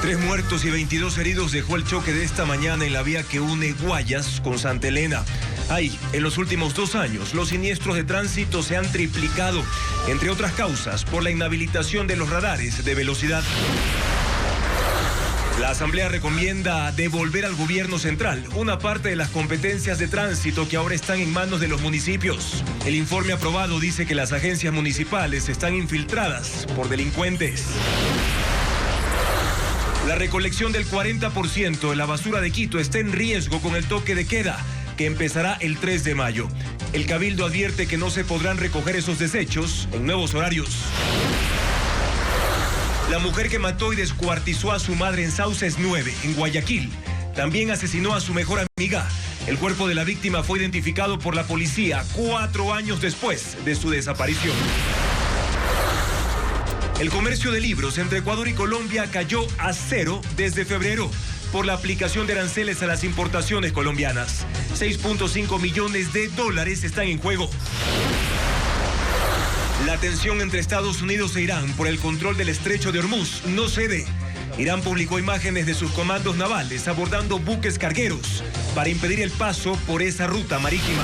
3 muertos y 22 heridos dejó el choque de esta mañana en la vía que une Guayas con Santa Elena. Ahí, en los últimos 2 años, los siniestros de tránsito se han triplicado, entre otras causas, por la inhabilitación de los radares de velocidad. La Asamblea recomienda devolver al gobierno central una parte de las competencias de tránsito que ahora están en manos de los municipios. El informe aprobado dice que las agencias municipales están infiltradas por delincuentes. La recolección del 40% de la basura de Quito está en riesgo con el toque de queda, que empezará el 3 de mayo. El Cabildo advierte que no se podrán recoger esos desechos en nuevos horarios. La mujer que mató y descuartizó a su madre en Sauces 9, en Guayaquil, también asesinó a su mejor amiga. El cuerpo de la víctima fue identificado por la policía 4 años después de su desaparición. El comercio de libros entre Ecuador y Colombia cayó a 0 desde febrero por la aplicación de aranceles a las importaciones colombianas. 6.5 millones de dólares están en juego. La tensión entre Estados Unidos e Irán por el control del estrecho de Hormuz no cede. Irán publicó imágenes de sus comandos navales abordando buques cargueros para impedir el paso por esa ruta marítima.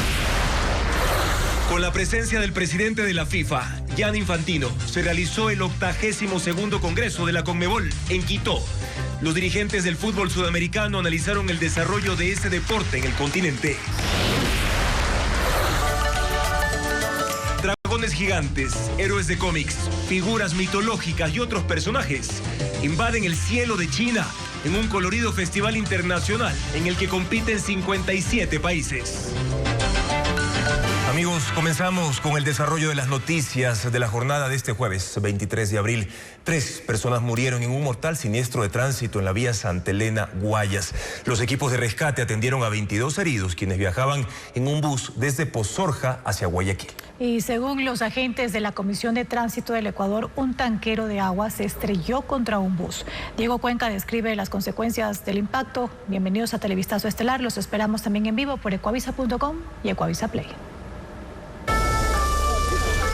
Con la presencia del presidente de la FIFA, Gianni Infantino, se realizó el 82º Congreso de la Conmebol en Quito. Los dirigentes del fútbol sudamericano analizaron el desarrollo de ese deporte en el continente. Dragones gigantes, héroes de cómics, figuras mitológicas y otros personajes invaden el cielo de China en un colorido festival internacional en el que compiten 57 países. Amigos, comenzamos con el desarrollo de las noticias de la jornada de este jueves 23 de abril. 3 personas murieron en un mortal siniestro de tránsito en la vía Santa Elena, Guayas. Los equipos de rescate atendieron a 22 heridos, quienes viajaban en un bus desde Pozorja hacia Guayaquil. Y según los agentes de la Comisión de Tránsito del Ecuador, un tanquero de agua se estrelló contra un bus. Diego Cuenca describe las consecuencias del impacto. Bienvenidos a Televistazo Estelar. Los esperamos también en vivo por ecuavisa.com y Ecuavisa Play.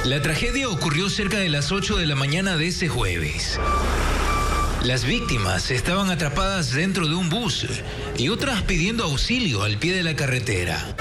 La tragedia ocurrió cerca de las 8 de la mañana de ese jueves. Las víctimas estaban atrapadas dentro de un bus y otras pidiendo auxilio al pie de la carretera.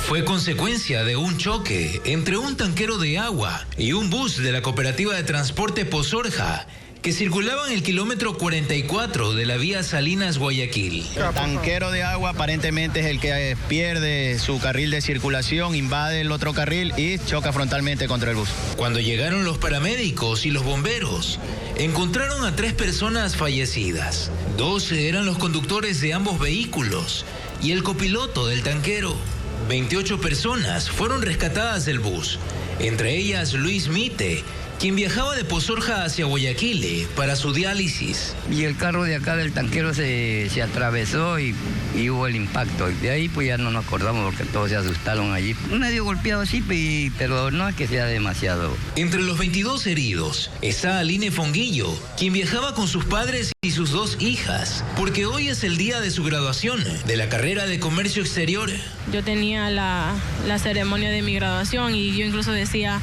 Fue consecuencia de un choque entre un tanquero de agua y un bus de la Cooperativa de Transporte Pozorja, que circulaban el kilómetro 44 de la vía Salinas-Guayaquil. El tanquero de agua aparentemente es el que pierde su carril de circulación, invade el otro carril y choca frontalmente contra el bus. Cuando llegaron los paramédicos y los bomberos, encontraron a 3 personas fallecidas. 2 eran los conductores de ambos vehículos y el copiloto del tanquero. 28 personas fueron rescatadas del bus, entre ellas Luis Mite, quien viajaba de Pozorja hacia Guayaquil para su diálisis. Y el carro de acá del tanquero se atravesó y hubo el impacto. De ahí pues ya no nos acordamos porque todos se asustaron allí. Medio golpeado sí, pero no es que sea demasiado. Entre los 22 heridos está Aline Fonguillo, quien viajaba con sus padres y sus 2 hijas, porque hoy es el día de su graduación de la carrera de Comercio Exterior. Yo tenía la ceremonia de mi graduación y yo incluso decía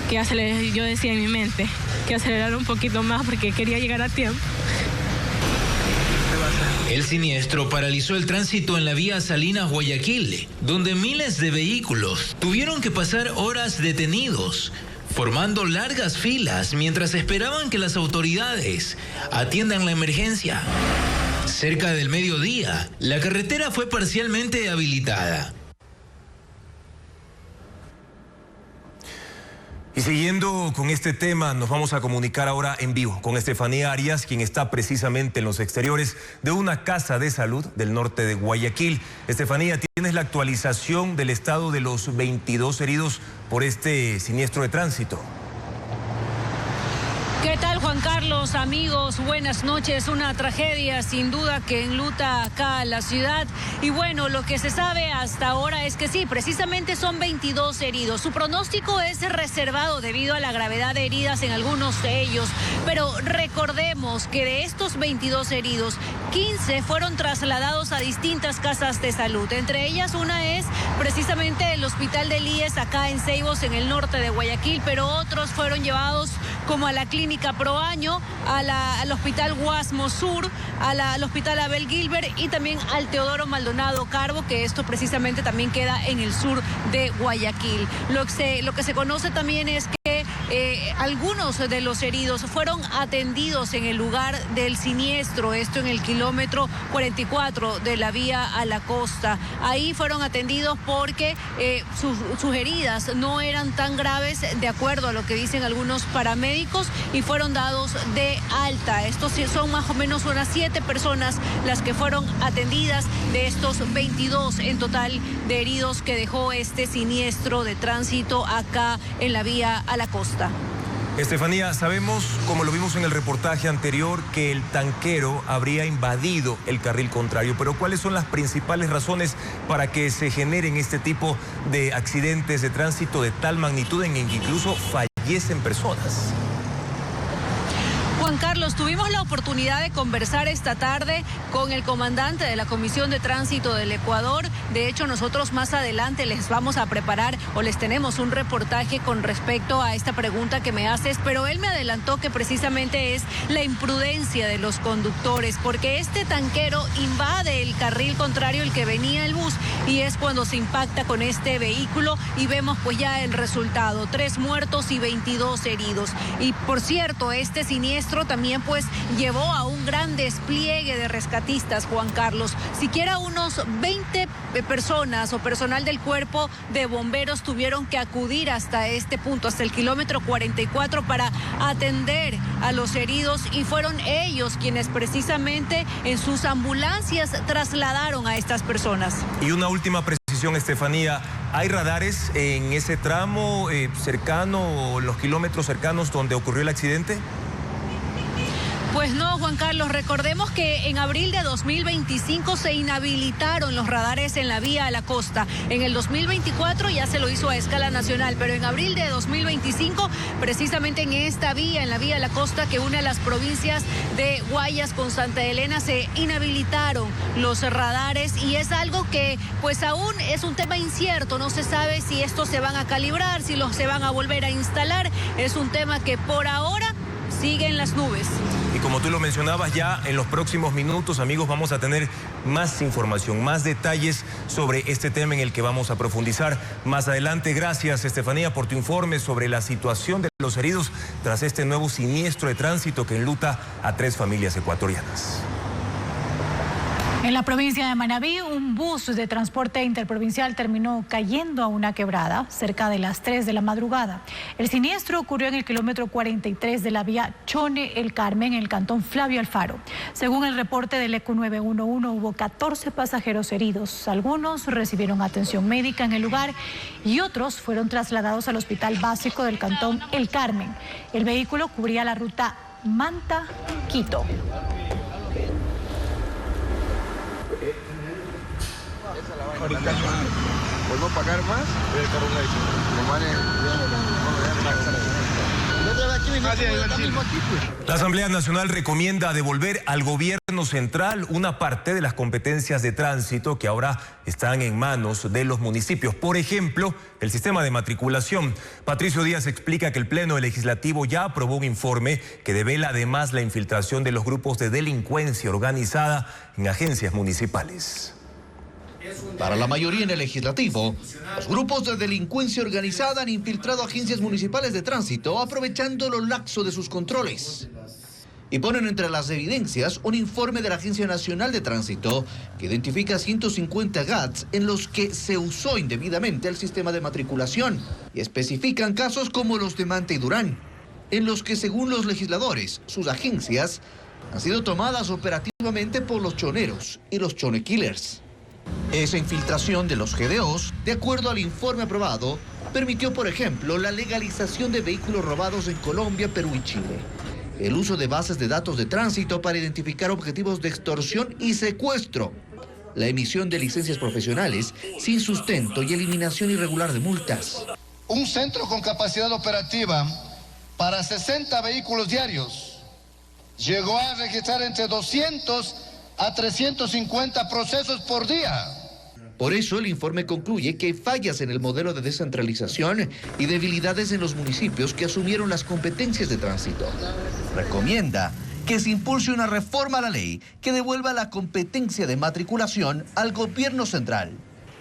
yo decía en mi mente que acelerara un poquito más porque quería llegar a tiempo. El siniestro paralizó el tránsito en la vía Salinas-Guayaquil, donde miles de vehículos tuvieron que pasar horas detenidos, formando largas filas mientras esperaban que las autoridades atiendan la emergencia. Cerca del mediodía, la carretera fue parcialmente habilitada. Y siguiendo con este tema, nos vamos a comunicar ahora en vivo con Estefanía Arias, quien está precisamente en los exteriores de una casa de salud del norte de Guayaquil. Estefanía, ¿tienes la actualización del estado de los 22 heridos por este siniestro de tránsito? ¿Qué tal, Juan Carlos? Amigos, buenas noches. Una tragedia sin duda que enluta acá a la ciudad. Y bueno, lo que se sabe hasta ahora es que sí, precisamente son 22 heridos. Su pronóstico es reservado debido a la gravedad de heridas en algunos de ellos. Pero recordemos que de estos 22 heridos, 15 fueron trasladados a distintas casas de salud. Entre ellas una es precisamente el Hospital del IES acá en Ceibos, en el norte de Guayaquil, pero otros fueron llevados como a la clínica Clínica Proaño, al Hospital Guasmo Sur, al Hospital Abel Gilbert y también al Teodoro Maldonado Carbo, que esto precisamente también queda en el sur de Guayaquil. Lo que se conoce también es que algunos de los heridos fueron atendidos en el lugar del siniestro, esto en el kilómetro 44 de la vía a la costa. Ahí fueron atendidos porque sus heridas no eran tan graves, de acuerdo a lo que dicen algunos paramédicos, y fueron dados de alta. Estos son más o menos unas 7 personas las que fueron atendidas de estos 22 en total de heridos que dejó este siniestro de tránsito acá en la vía a la costa. Estefanía, sabemos, como lo vimos en el reportaje anterior, que el tanquero habría invadido el carril contrario, pero ¿cuáles son las principales razones para que se generen este tipo de accidentes de tránsito de tal magnitud en que incluso fallecen personas? Juan Carlos, tuvimos la oportunidad de conversar esta tarde con el comandante de la Comisión de Tránsito del Ecuador. De hecho, nosotros más adelante les vamos a preparar o les tenemos un reportaje con respecto a esta pregunta que me haces, pero él me adelantó que precisamente es la imprudencia de los conductores, porque este tanquero invade el carril contrario, el que venía el bus, y es cuando se impacta con este vehículo y vemos pues ya el resultado, 3 muertos y 22 heridos. Y por cierto, este siniestro también pues llevó a un gran despliegue de rescatistas, Juan Carlos. Siquiera unos 20 personas o personal del cuerpo de bomberos tuvieron que acudir hasta este punto, hasta el kilómetro 44, para atender a los heridos, y fueron ellos quienes precisamente en sus ambulancias trasladaron a estas personas. Y una última precisión, Estefanía, ¿hay radares en ese tramo cercano o los kilómetros cercanos donde ocurrió el accidente? Pues no, Juan Carlos, recordemos que en abril de 2025 se inhabilitaron los radares en la vía a la costa. En el 2024 ya se lo hizo a escala nacional, pero en abril de 2025, precisamente en esta vía, en la vía a la costa que une a las provincias de Guayas con Santa Elena, se inhabilitaron los radares, y es algo que pues aún es un tema incierto. No se sabe si estos se van a calibrar, si los se van a volver a instalar. Es un tema que por ahora sigue en las nubes. Y como tú lo mencionabas, ya en los próximos minutos, amigos, vamos a tener más información, más detalles sobre este tema en el que vamos a profundizar más adelante. Gracias, Estefanía, por tu informe sobre la situación de los heridos tras este nuevo siniestro de tránsito que enluta a 3 familias ecuatorianas. En la provincia de Manabí, un bus de transporte interprovincial terminó cayendo a una quebrada cerca de las 3 de la madrugada. El siniestro ocurrió en el kilómetro 43 de la vía Chone-El Carmen, en el cantón Flavio Alfaro. Según el reporte del ECO 911, hubo 14 pasajeros heridos. Algunos recibieron atención médica en el lugar y otros fueron trasladados al hospital básico del cantón El Carmen. El vehículo cubría la ruta Manta-Quito. ¿Podemos pagar más? La Asamblea Nacional recomienda devolver al gobierno central una parte de las competencias de tránsito que ahora están en manos de los municipios. Por ejemplo, el sistema de matriculación. Patricio Díaz explica que el Pleno Legislativo ya aprobó un informe que devela además la infiltración de los grupos de delincuencia organizada en agencias municipales. Para la mayoría en el legislativo, los grupos de delincuencia organizada han infiltrado agencias municipales de tránsito aprovechando lo laxo de sus controles. Y ponen entre las evidencias un informe de la Agencia Nacional de Tránsito que identifica 150 GATS en los que se usó indebidamente el sistema de matriculación, y especifican casos como los de Manta y Durán, en los que según los legisladores, sus agencias han sido tomadas operativamente por los choneros y los chone killers. Esa infiltración de los GDOs, de acuerdo al informe aprobado, permitió, por ejemplo, la legalización de vehículos robados en Colombia, Perú y Chile, el uso de bases de datos de tránsito para identificar objetivos de extorsión y secuestro, la emisión de licencias profesionales sin sustento y eliminación irregular de multas. Un centro con capacidad operativa para 60 vehículos diarios llegó a registrar entre 200 a 350 procesos por día. Por eso el informe concluye que hay fallas en el modelo de descentralización y debilidades en los municipios que asumieron las competencias de tránsito. Recomienda que se impulse una reforma a la ley que devuelva la competencia de matriculación al gobierno central.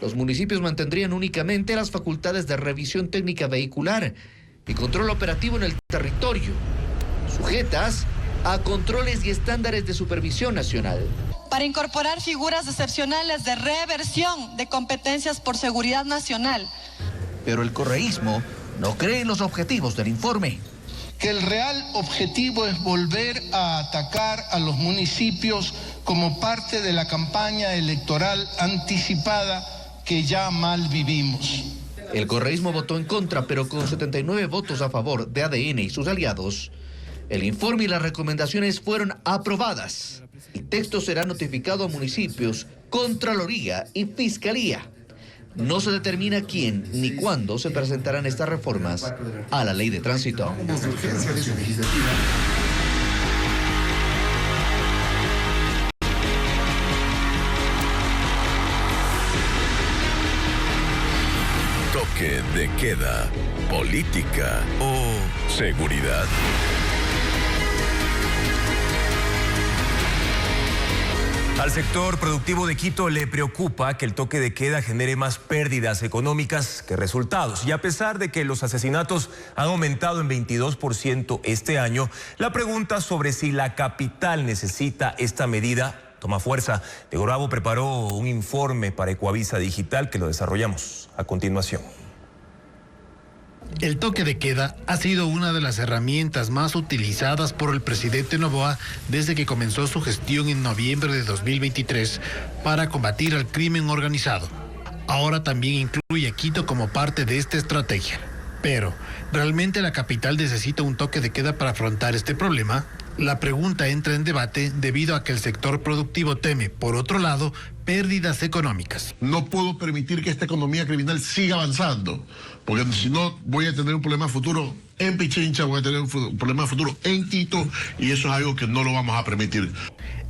Los municipios mantendrían únicamente las facultades de revisión técnica vehicular y control operativo en el territorio, sujetas a controles y estándares de supervisión nacional. Para incorporar figuras excepcionales de reversión de competencias por seguridad nacional. Pero el correísmo no cree en los objetivos del informe. Que el real objetivo es volver a atacar a los municipios como parte de la campaña electoral anticipada que ya mal vivimos. El correísmo votó en contra, pero con 79 votos a favor de ADN y sus aliados, el informe y las recomendaciones fueron aprobadas. El texto será notificado a municipios, Contraloría y Fiscalía. No se determina quién ni cuándo se presentarán estas reformas a la ley de tránsito. Toque de queda, política o seguridad. Al sector productivo de Quito le preocupa que el toque de queda genere más pérdidas económicas que resultados. Y a pesar de que los asesinatos han aumentado en 22% este año, la pregunta sobre si la capital necesita esta medida toma fuerza. Diego Bravo preparó un informe para Ecuavisa Digital que lo desarrollamos a continuación. El toque de queda ha sido una de las herramientas más utilizadas por el presidente Noboa desde que comenzó su gestión en noviembre de 2023 para combatir al crimen organizado. Ahora también incluye a Quito como parte de esta estrategia. Pero, ¿realmente la capital necesita un toque de queda para afrontar este problema? La pregunta entra en debate debido a que el sector productivo teme, por otro lado, pérdidas económicas. No puedo permitir que esta economía criminal siga avanzando, porque si no voy a tener un problema futuro en Pichincha, voy a tener un problema futuro en Quito, y eso es algo que no lo vamos a permitir.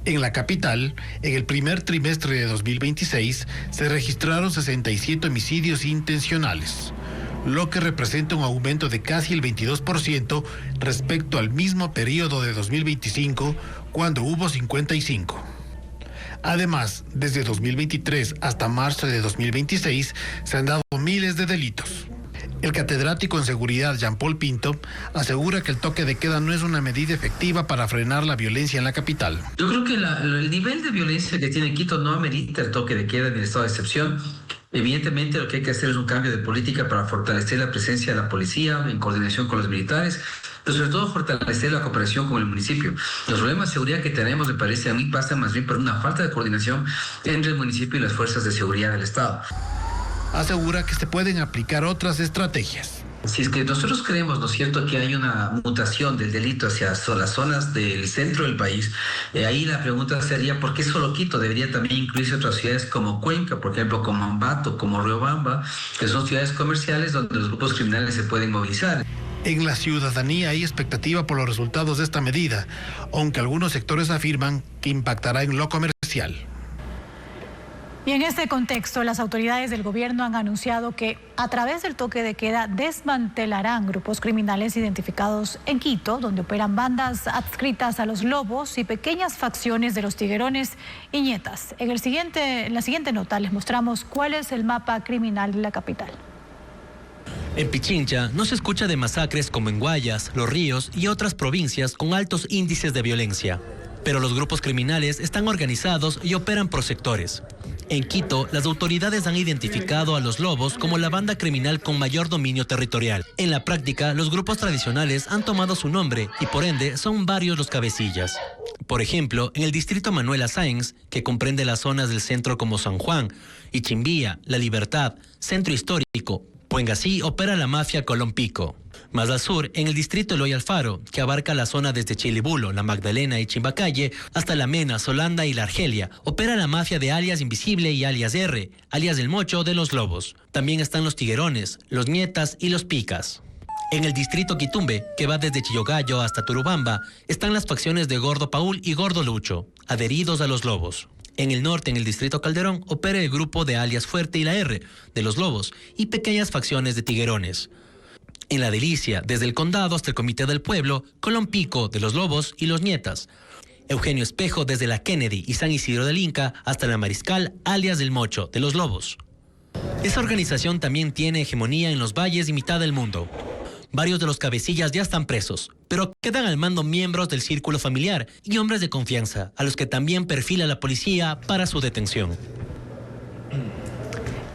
En la capital, en el primer trimestre de 2026, se registraron 67 homicidios intencionales, lo que representa un aumento de casi el 22% respecto al mismo periodo de 2025, cuando hubo 55. Además, desde 2023 hasta marzo de 2026 se han dado miles de delitos. El catedrático en seguridad Jean-Paul Pinto asegura que el toque de queda no es una medida efectiva para frenar la violencia en la capital. Yo creo que el nivel de violencia que tiene Quito no amerita el toque de queda en el estado de excepción. Evidentemente lo que hay que hacer es un cambio de política para fortalecer la presencia de la policía en coordinación con los militares, pero sobre todo fortalecer la cooperación con el municipio. Los problemas de seguridad que tenemos, me parece a mí, pasan más bien por una falta de coordinación entre el municipio y las fuerzas de seguridad del Estado. Asegura que se pueden aplicar otras estrategias. Si es que nosotros creemos, ¿no es cierto?, que hay una mutación del delito hacia las zonas del centro del país, ahí la pregunta sería, ¿por qué solo Quito? Debería también incluirse otras ciudades como Cuenca, por ejemplo, como Ambato, como Riobamba, que son ciudades comerciales donde los grupos criminales se pueden movilizar. En la ciudadanía hay expectativa por los resultados de esta medida, aunque algunos sectores afirman que impactará en lo comercial. Y en este contexto, las autoridades del gobierno han anunciado que a través del toque de queda desmantelarán grupos criminales identificados en Quito, donde operan bandas adscritas a los lobos y pequeñas facciones de los tiguerones y ñetas. En la siguiente nota les mostramos cuál es el mapa criminal de la capital. En Pichincha no se escucha de masacres como en Guayas, Los Ríos y otras provincias con altos índices de violencia. Pero los grupos criminales están organizados y operan por sectores. En Quito, las autoridades han identificado a los lobos como la banda criminal con mayor dominio territorial. En la práctica, los grupos tradicionales han tomado su nombre y por ende son varios los cabecillas. Por ejemplo, en el distrito Manuela Sáenz, que comprende las zonas del centro como San Juan, Ichimbía, La Libertad, Centro Histórico, Puengasí, opera la mafia Colón Pico. Más al sur, en el distrito Eloy Alfaro, que abarca la zona desde Chilibulo, La Magdalena y Chimbacalle, hasta La Mena, Solanda y La Argelia, opera la mafia de alias Invisible y alias R, alias del Mocho de los Lobos. También están los Tiguerones, los Nietas y los Picas. En el distrito Quitumbe, que va desde Chillogallo hasta Turubamba, están las facciones de Gordo Paul y Gordo Lucho, adheridos a los Lobos. En el norte, en el distrito Calderón, opera el grupo de alias Fuerte y la R, de los Lobos, y pequeñas facciones de tiguerones. En la Delicia, desde el condado hasta el Comité del Pueblo, Colón Pico, de los Lobos y los Nietas. Eugenio Espejo, desde la Kennedy y San Isidro del Inca, hasta la Mariscal, alias del Mocho, de los Lobos. Esa organización también tiene hegemonía en los valles y mitad del mundo. Varios de los cabecillas ya están presos, pero quedan al mando miembros del círculo familiar y hombres de confianza, a los que también perfila la policía para su detención.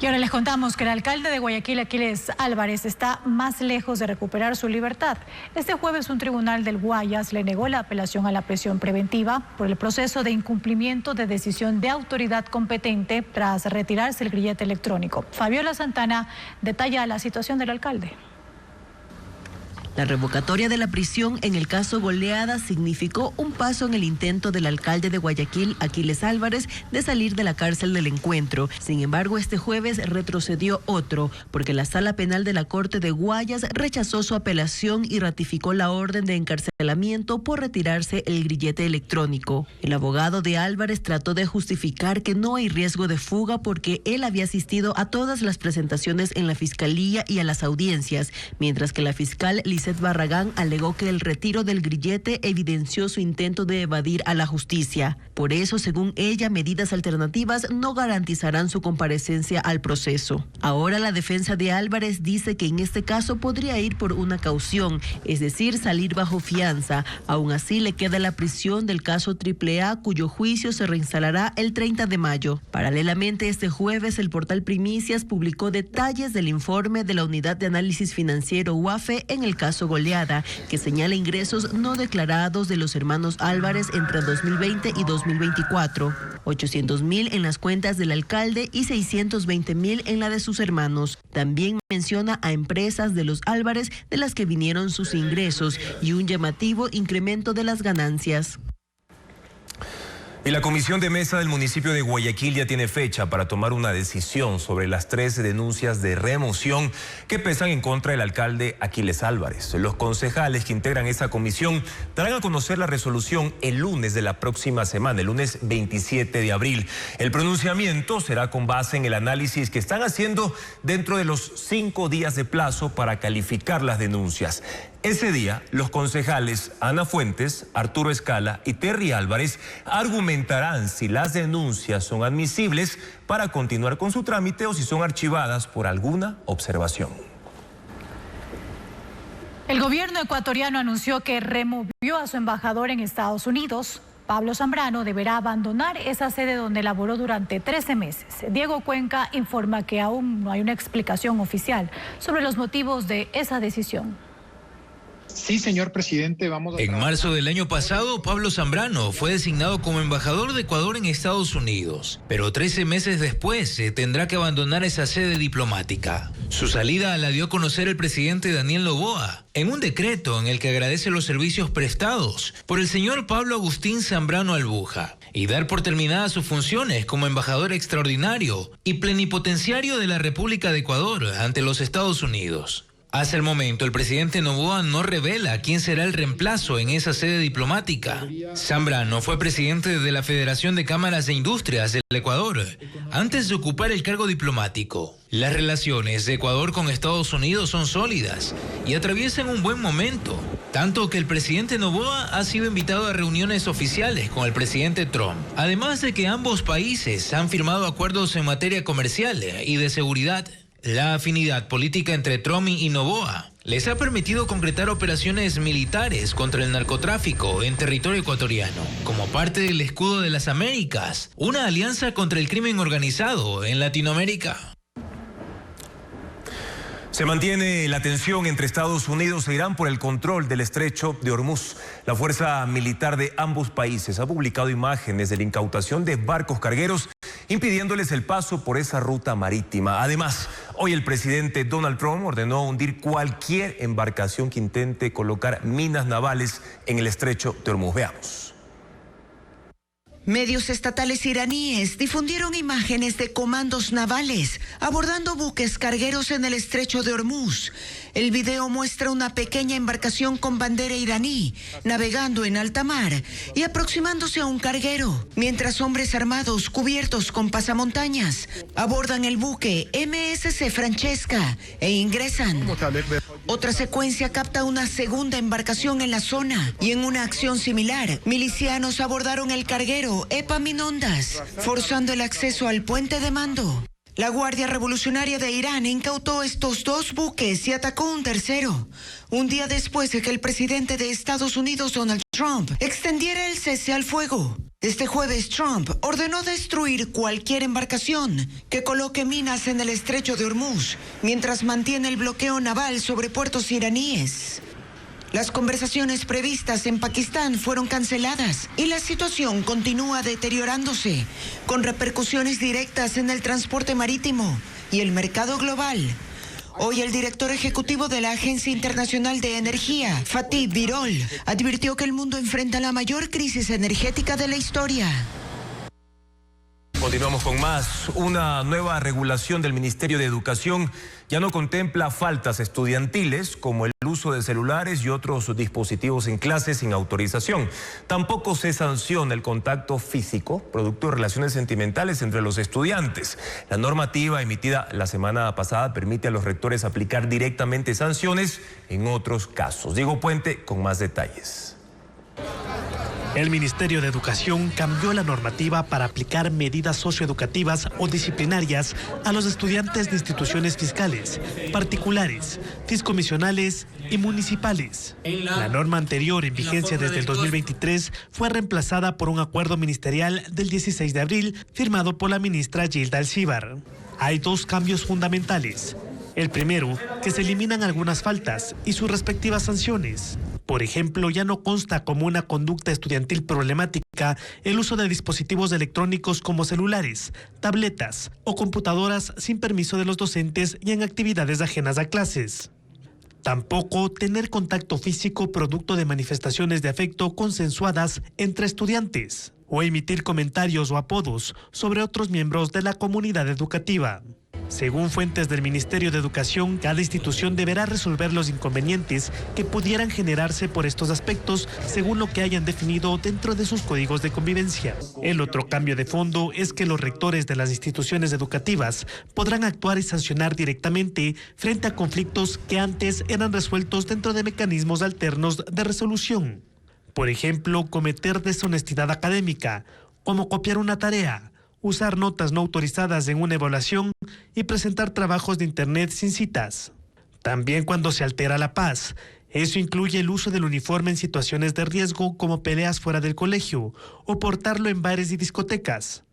Y ahora les contamos que el alcalde de Guayaquil, Aquiles Álvarez, está más lejos de recuperar su libertad. Este jueves un tribunal del Guayas le negó la apelación a la prisión preventiva por el proceso de incumplimiento de decisión de autoridad competente tras retirarse el grillete electrónico. Fabiola Santana detalla la situación del alcalde. La revocatoria de la prisión en el caso Goleada significó un paso en el intento del alcalde de Guayaquil, Aquiles Álvarez, de salir de la cárcel del Encuentro. Sin embargo, este jueves retrocedió otro, porque la Sala Penal de la Corte de Guayas rechazó su apelación y ratificó la orden de encarcelamiento por retirarse el grillete electrónico. El abogado de Álvarez trató de justificar que no hay riesgo de fuga porque él había asistido a todas las presentaciones en la fiscalía y a las audiencias, mientras que la fiscal Lisset Barragán alegó que el retiro del grillete evidenció su intento de evadir a la justicia. Por eso, según ella, medidas alternativas no garantizarán su comparecencia al proceso. Ahora la defensa de Álvarez dice que en este caso podría ir por una caución, es decir, salir bajo fianza. Aún así, le queda la prisión del caso AAA, cuyo juicio se reinstalará el 30 de mayo. Paralelamente, este jueves, el portal Primicias publicó detalles del informe de la Unidad de Análisis Financiero UAFE en el caso Goleada, que señala ingresos no declarados de los hermanos Álvarez entre 2020 y 2024. 800,000 en las cuentas del alcalde y 620,000 en la de sus hermanos. También menciona a empresas de los Álvarez de las que vinieron sus ingresos y un llamativo incremento de las ganancias. Y la Comisión de Mesa del municipio de Guayaquil ya tiene fecha para tomar una decisión sobre las 3 denuncias de remoción que pesan en contra del alcalde Aquiles Álvarez. Los concejales que integran esa comisión darán a conocer la resolución el lunes de la próxima semana, el lunes 27 de abril. El pronunciamiento será con base en el análisis que están haciendo dentro de los 5 días de plazo para calificar las denuncias. Ese día, los concejales Ana Fuentes, Arturo Escala y Terry Álvarez argumentarán si las denuncias son admisibles para continuar con su trámite o si son archivadas por alguna observación. El gobierno ecuatoriano anunció que removió a su embajador en Estados Unidos. Pablo Zambrano deberá abandonar esa sede donde laboró durante 13 meses. Diego Cuenca informa que aún no hay una explicación oficial sobre los motivos de esa decisión. Sí, señor presidente, En marzo del año pasado, Pablo Zambrano fue designado como embajador de Ecuador en Estados Unidos, pero 13 meses después se tendrá que abandonar esa sede diplomática. Su salida la dio a conocer el presidente Daniel Noboa en un decreto en el que agradece los servicios prestados por el señor Pablo Agustín Zambrano Albuja y dar por terminadas sus funciones como embajador extraordinario y plenipotenciario de la República de Ecuador ante los Estados Unidos. Hasta el momento, el presidente Noboa no revela quién será el reemplazo en esa sede diplomática. Zambrano fue presidente de la Federación de Cámaras de Industrias del Ecuador antes de ocupar el cargo diplomático. Las relaciones de Ecuador con Estados Unidos son sólidas y atraviesan un buen momento, tanto que el presidente Noboa ha sido invitado a reuniones oficiales con el presidente Trump, además de que ambos países han firmado acuerdos en materia comercial y de seguridad. La afinidad política entre Trump y Noboa les ha permitido concretar operaciones militares contra el narcotráfico en territorio ecuatoriano, como parte del Escudo de las Américas, una alianza contra el crimen organizado en Latinoamérica. Se mantiene la tensión entre Estados Unidos e Irán por el control del estrecho de Hormuz. La fuerza militar de ambos países ha publicado imágenes de la incautación de barcos cargueros, impidiéndoles el paso por esa ruta marítima. Además, hoy el presidente Donald Trump ordenó hundir cualquier embarcación que intente colocar minas navales en el estrecho de Hormuz. Veamos. Medios estatales iraníes difundieron imágenes de comandos navales abordando buques cargueros en el estrecho de Hormuz. El video muestra una pequeña embarcación con bandera iraní navegando en alta mar y aproximándose a un carguero, mientras hombres armados cubiertos con pasamontañas abordan el buque MSC Francesca e ingresan. Otra secuencia capta una segunda embarcación en la zona y en una acción similar, milicianos abordaron el carguero Epaminondas, forzando el acceso al puente de mando. La Guardia Revolucionaria de Irán incautó estos 2 buques y atacó un tercero, un día después de que el presidente de Estados Unidos, Donald Trump, extendiera el cese al fuego. Este jueves, Trump ordenó destruir cualquier embarcación que coloque minas en el estrecho de Hormuz, mientras mantiene el bloqueo naval sobre puertos iraníes. Las conversaciones previstas en Pakistán fueron canceladas y la situación continúa deteriorándose, con repercusiones directas en el transporte marítimo y el mercado global. Hoy el director ejecutivo de la Agencia Internacional de Energía, Fatih Birol, advirtió que el mundo enfrenta la mayor crisis energética de la historia. Continuamos con más. Una nueva regulación del Ministerio de Educación ya no contempla faltas estudiantiles como el uso de celulares y otros dispositivos en clases sin autorización. Tampoco se sanciona el contacto físico, producto de relaciones sentimentales entre los estudiantes. La normativa emitida la semana pasada permite a los rectores aplicar directamente sanciones en otros casos. Diego Puente con más detalles. El Ministerio de Educación cambió la normativa para aplicar medidas socioeducativas o disciplinarias a los estudiantes de instituciones fiscales, particulares, fiscomisionales y municipales. La norma anterior, en vigencia desde el 2023, fue reemplazada por un acuerdo ministerial del 16 de abril firmado por la ministra Gilda Alcíbar. Hay 2 cambios fundamentales. El primero, que se eliminan algunas faltas y sus respectivas sanciones. Por ejemplo, ya no consta como una conducta estudiantil problemática el uso de dispositivos electrónicos como celulares, tabletas o computadoras sin permiso de los docentes y en actividades ajenas a clases. Tampoco tener contacto físico producto de manifestaciones de afecto consensuadas entre estudiantes o emitir comentarios o apodos sobre otros miembros de la comunidad educativa. Según fuentes del Ministerio de Educación, cada institución deberá resolver los inconvenientes que pudieran generarse por estos aspectos según lo que hayan definido dentro de sus códigos de convivencia. El otro cambio de fondo es que los rectores de las instituciones educativas podrán actuar y sancionar directamente frente a conflictos que antes eran resueltos dentro de mecanismos alternos de resolución. Por ejemplo, cometer deshonestidad académica, como copiar una tarea, usar notas no autorizadas en una evaluación y presentar trabajos de internet sin citas. También cuando se altera la paz. Eso incluye el uso del uniforme en situaciones de riesgo como peleas fuera del colegio o portarlo en bares y discotecas.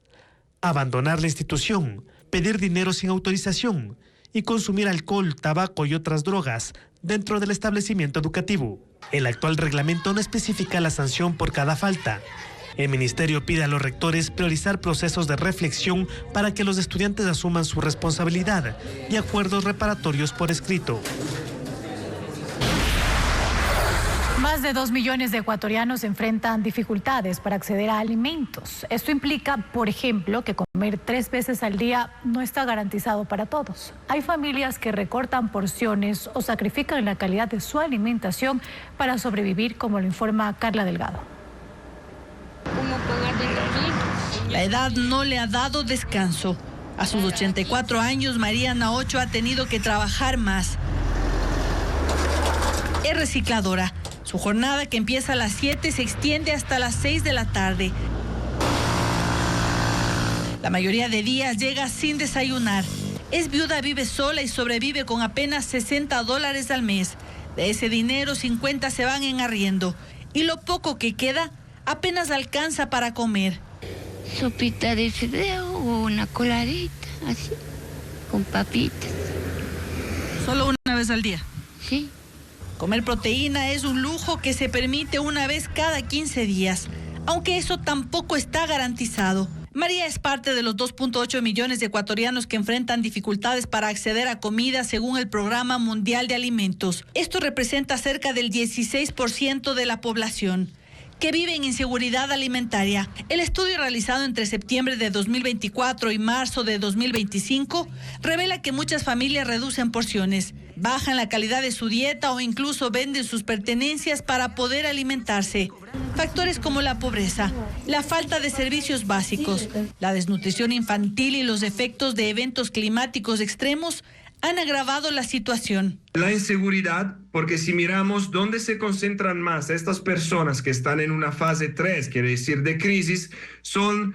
Abandonar la institución, pedir dinero sin autorización y consumir alcohol, tabaco y otras drogas dentro del establecimiento educativo. El actual reglamento no especifica la sanción por cada falta. El ministerio pide a los rectores priorizar procesos de reflexión para que los estudiantes asuman su responsabilidad y acuerdos reparatorios por escrito. Más de 2 millones de ecuatorianos enfrentan dificultades para acceder a alimentos. Esto implica, por ejemplo, que comer 3 veces al día no está garantizado para todos. Hay familias que recortan porciones o sacrifican la calidad de su alimentación para sobrevivir, como lo informa Carla Delgado. La edad no le ha dado descanso. A sus 84 años, Mariana Ocho ha tenido que trabajar más. Es recicladora. Su jornada, que empieza a las 7, se extiende hasta las 6 de la tarde. La mayoría de días llega sin desayunar. Es viuda, vive sola y sobrevive con apenas $60 al mes. De ese dinero, 50 se van en arriendo. Y lo poco que queda apenas alcanza para comer. Sopita de fideo o una coladita, así, con papitas. ¿Solo una vez al día? Sí. Comer proteína es un lujo que se permite una vez cada 15 días, aunque eso tampoco está garantizado. María es parte de los 2.8 millones de ecuatorianos que enfrentan dificultades para acceder a comida según el Programa Mundial de Alimentos. Esto representa cerca del 16% de la población. que viven inseguridad alimentaria. El estudio realizado entre septiembre de 2024 y marzo de 2025 revela que muchas familias reducen porciones, bajan la calidad de su dieta o incluso venden sus pertenencias para poder alimentarse. Factores como la pobreza, la falta de servicios básicos, la desnutrición infantil y los efectos de eventos climáticos extremos han agravado la situación. La inseguridad, porque si miramos dónde se concentran más estas personas que están en una fase 3, quiere decir de crisis, son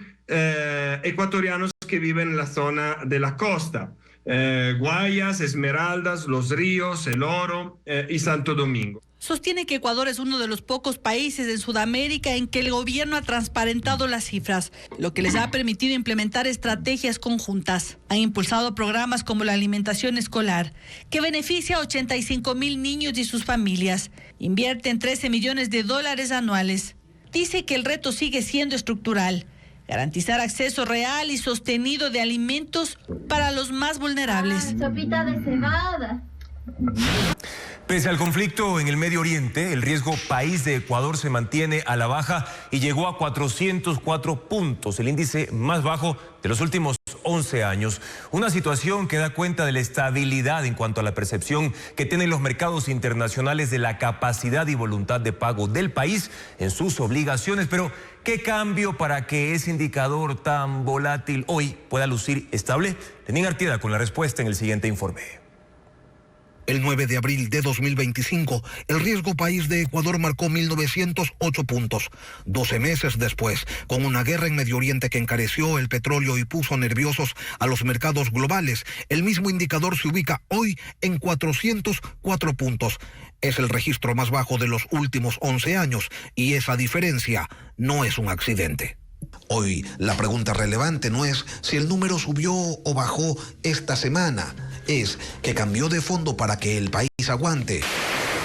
ecuatorianos que viven en la zona de la costa. Guayas, Esmeraldas, Los Ríos, El Oro y Santo Domingo. Sostiene que Ecuador es uno de los pocos países en Sudamérica en que el gobierno ha transparentado las cifras, lo que les ha permitido implementar estrategias conjuntas. Han impulsado programas como la alimentación escolar, que beneficia a 85,000 niños y sus familias. Invierten $13 millones anuales. Dice que el reto sigue siendo estructural: garantizar acceso real y sostenido de alimentos para los más vulnerables. Sopita de cebada. Pese al conflicto en el Medio Oriente, el riesgo país de Ecuador se mantiene a la baja y llegó a 404 puntos, el índice más bajo de los últimos 11 años. Una situación que da cuenta de la estabilidad en cuanto a la percepción que tienen los mercados internacionales de la capacidad y voluntad de pago del país en sus obligaciones. Pero, ¿qué cambio para que ese indicador tan volátil hoy pueda lucir estable? Lenín Artieda con la respuesta en el siguiente informe. El 9 de abril de 2025, el riesgo país de Ecuador marcó 1.908 puntos. 12 meses después, con una guerra en Medio Oriente que encareció el petróleo y puso nerviosos a los mercados globales, el mismo indicador se ubica hoy en 404 puntos. Es el registro más bajo de los últimos 11 años y esa diferencia no es un accidente. Hoy la pregunta relevante no es si el número subió o bajó esta semana, es que cambió de fondo para que el país aguante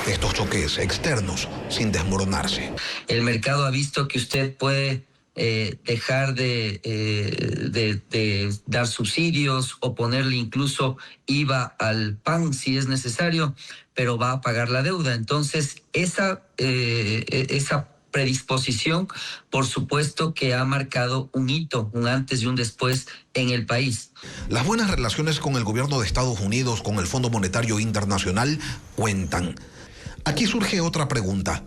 estos choques externos sin desmoronarse. El mercado ha visto que usted puede dejar de dar subsidios o ponerle incluso IVA al pan si es necesario, pero va a pagar la deuda. Entonces, esa predisposición, por supuesto que ha marcado un hito, un antes y un después en el país. Las buenas relaciones con el gobierno de Estados Unidos, con el Fondo Monetario Internacional, cuentan. Aquí surge otra pregunta.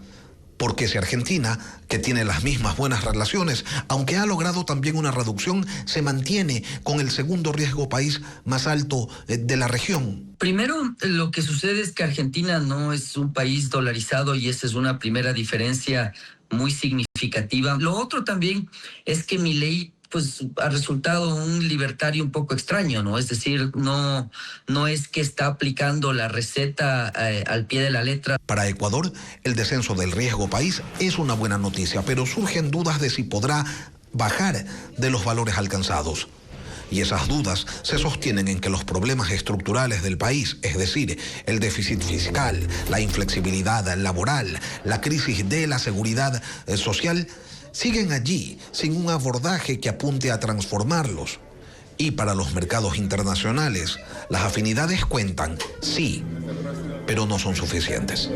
¿Por qué si Argentina, que tiene las mismas buenas relaciones, aunque ha logrado también una reducción, se mantiene con el segundo riesgo país más alto de la región? Primero, lo que sucede es que Argentina no es un país dolarizado y esa es una primera diferencia muy significativa. Lo otro también es que Milei pues ha resultado un libertario un poco extraño, ¿no? Es decir, no es que está aplicando la receta al pie de la letra. Para Ecuador, el descenso del riesgo país es una buena noticia, pero surgen dudas de si podrá bajar de los valores alcanzados. Y esas dudas se sostienen en que los problemas estructurales del país, es decir, el déficit fiscal, la inflexibilidad laboral, la crisis de la seguridad social, siguen allí sin un abordaje que apunte a transformarlos. Y para los mercados internacionales, las afinidades cuentan, sí, pero no son suficientes.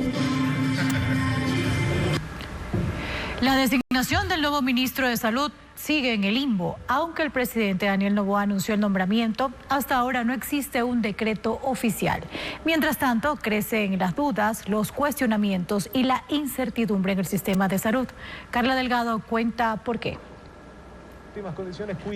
La designación del nuevo ministro de Salud sigue en el limbo. Aunque el presidente Daniel Noboa anunció el nombramiento, hasta ahora no existe un decreto oficial. Mientras tanto, crecen las dudas, los cuestionamientos y la incertidumbre en el sistema de salud. Carla Delgado cuenta por qué.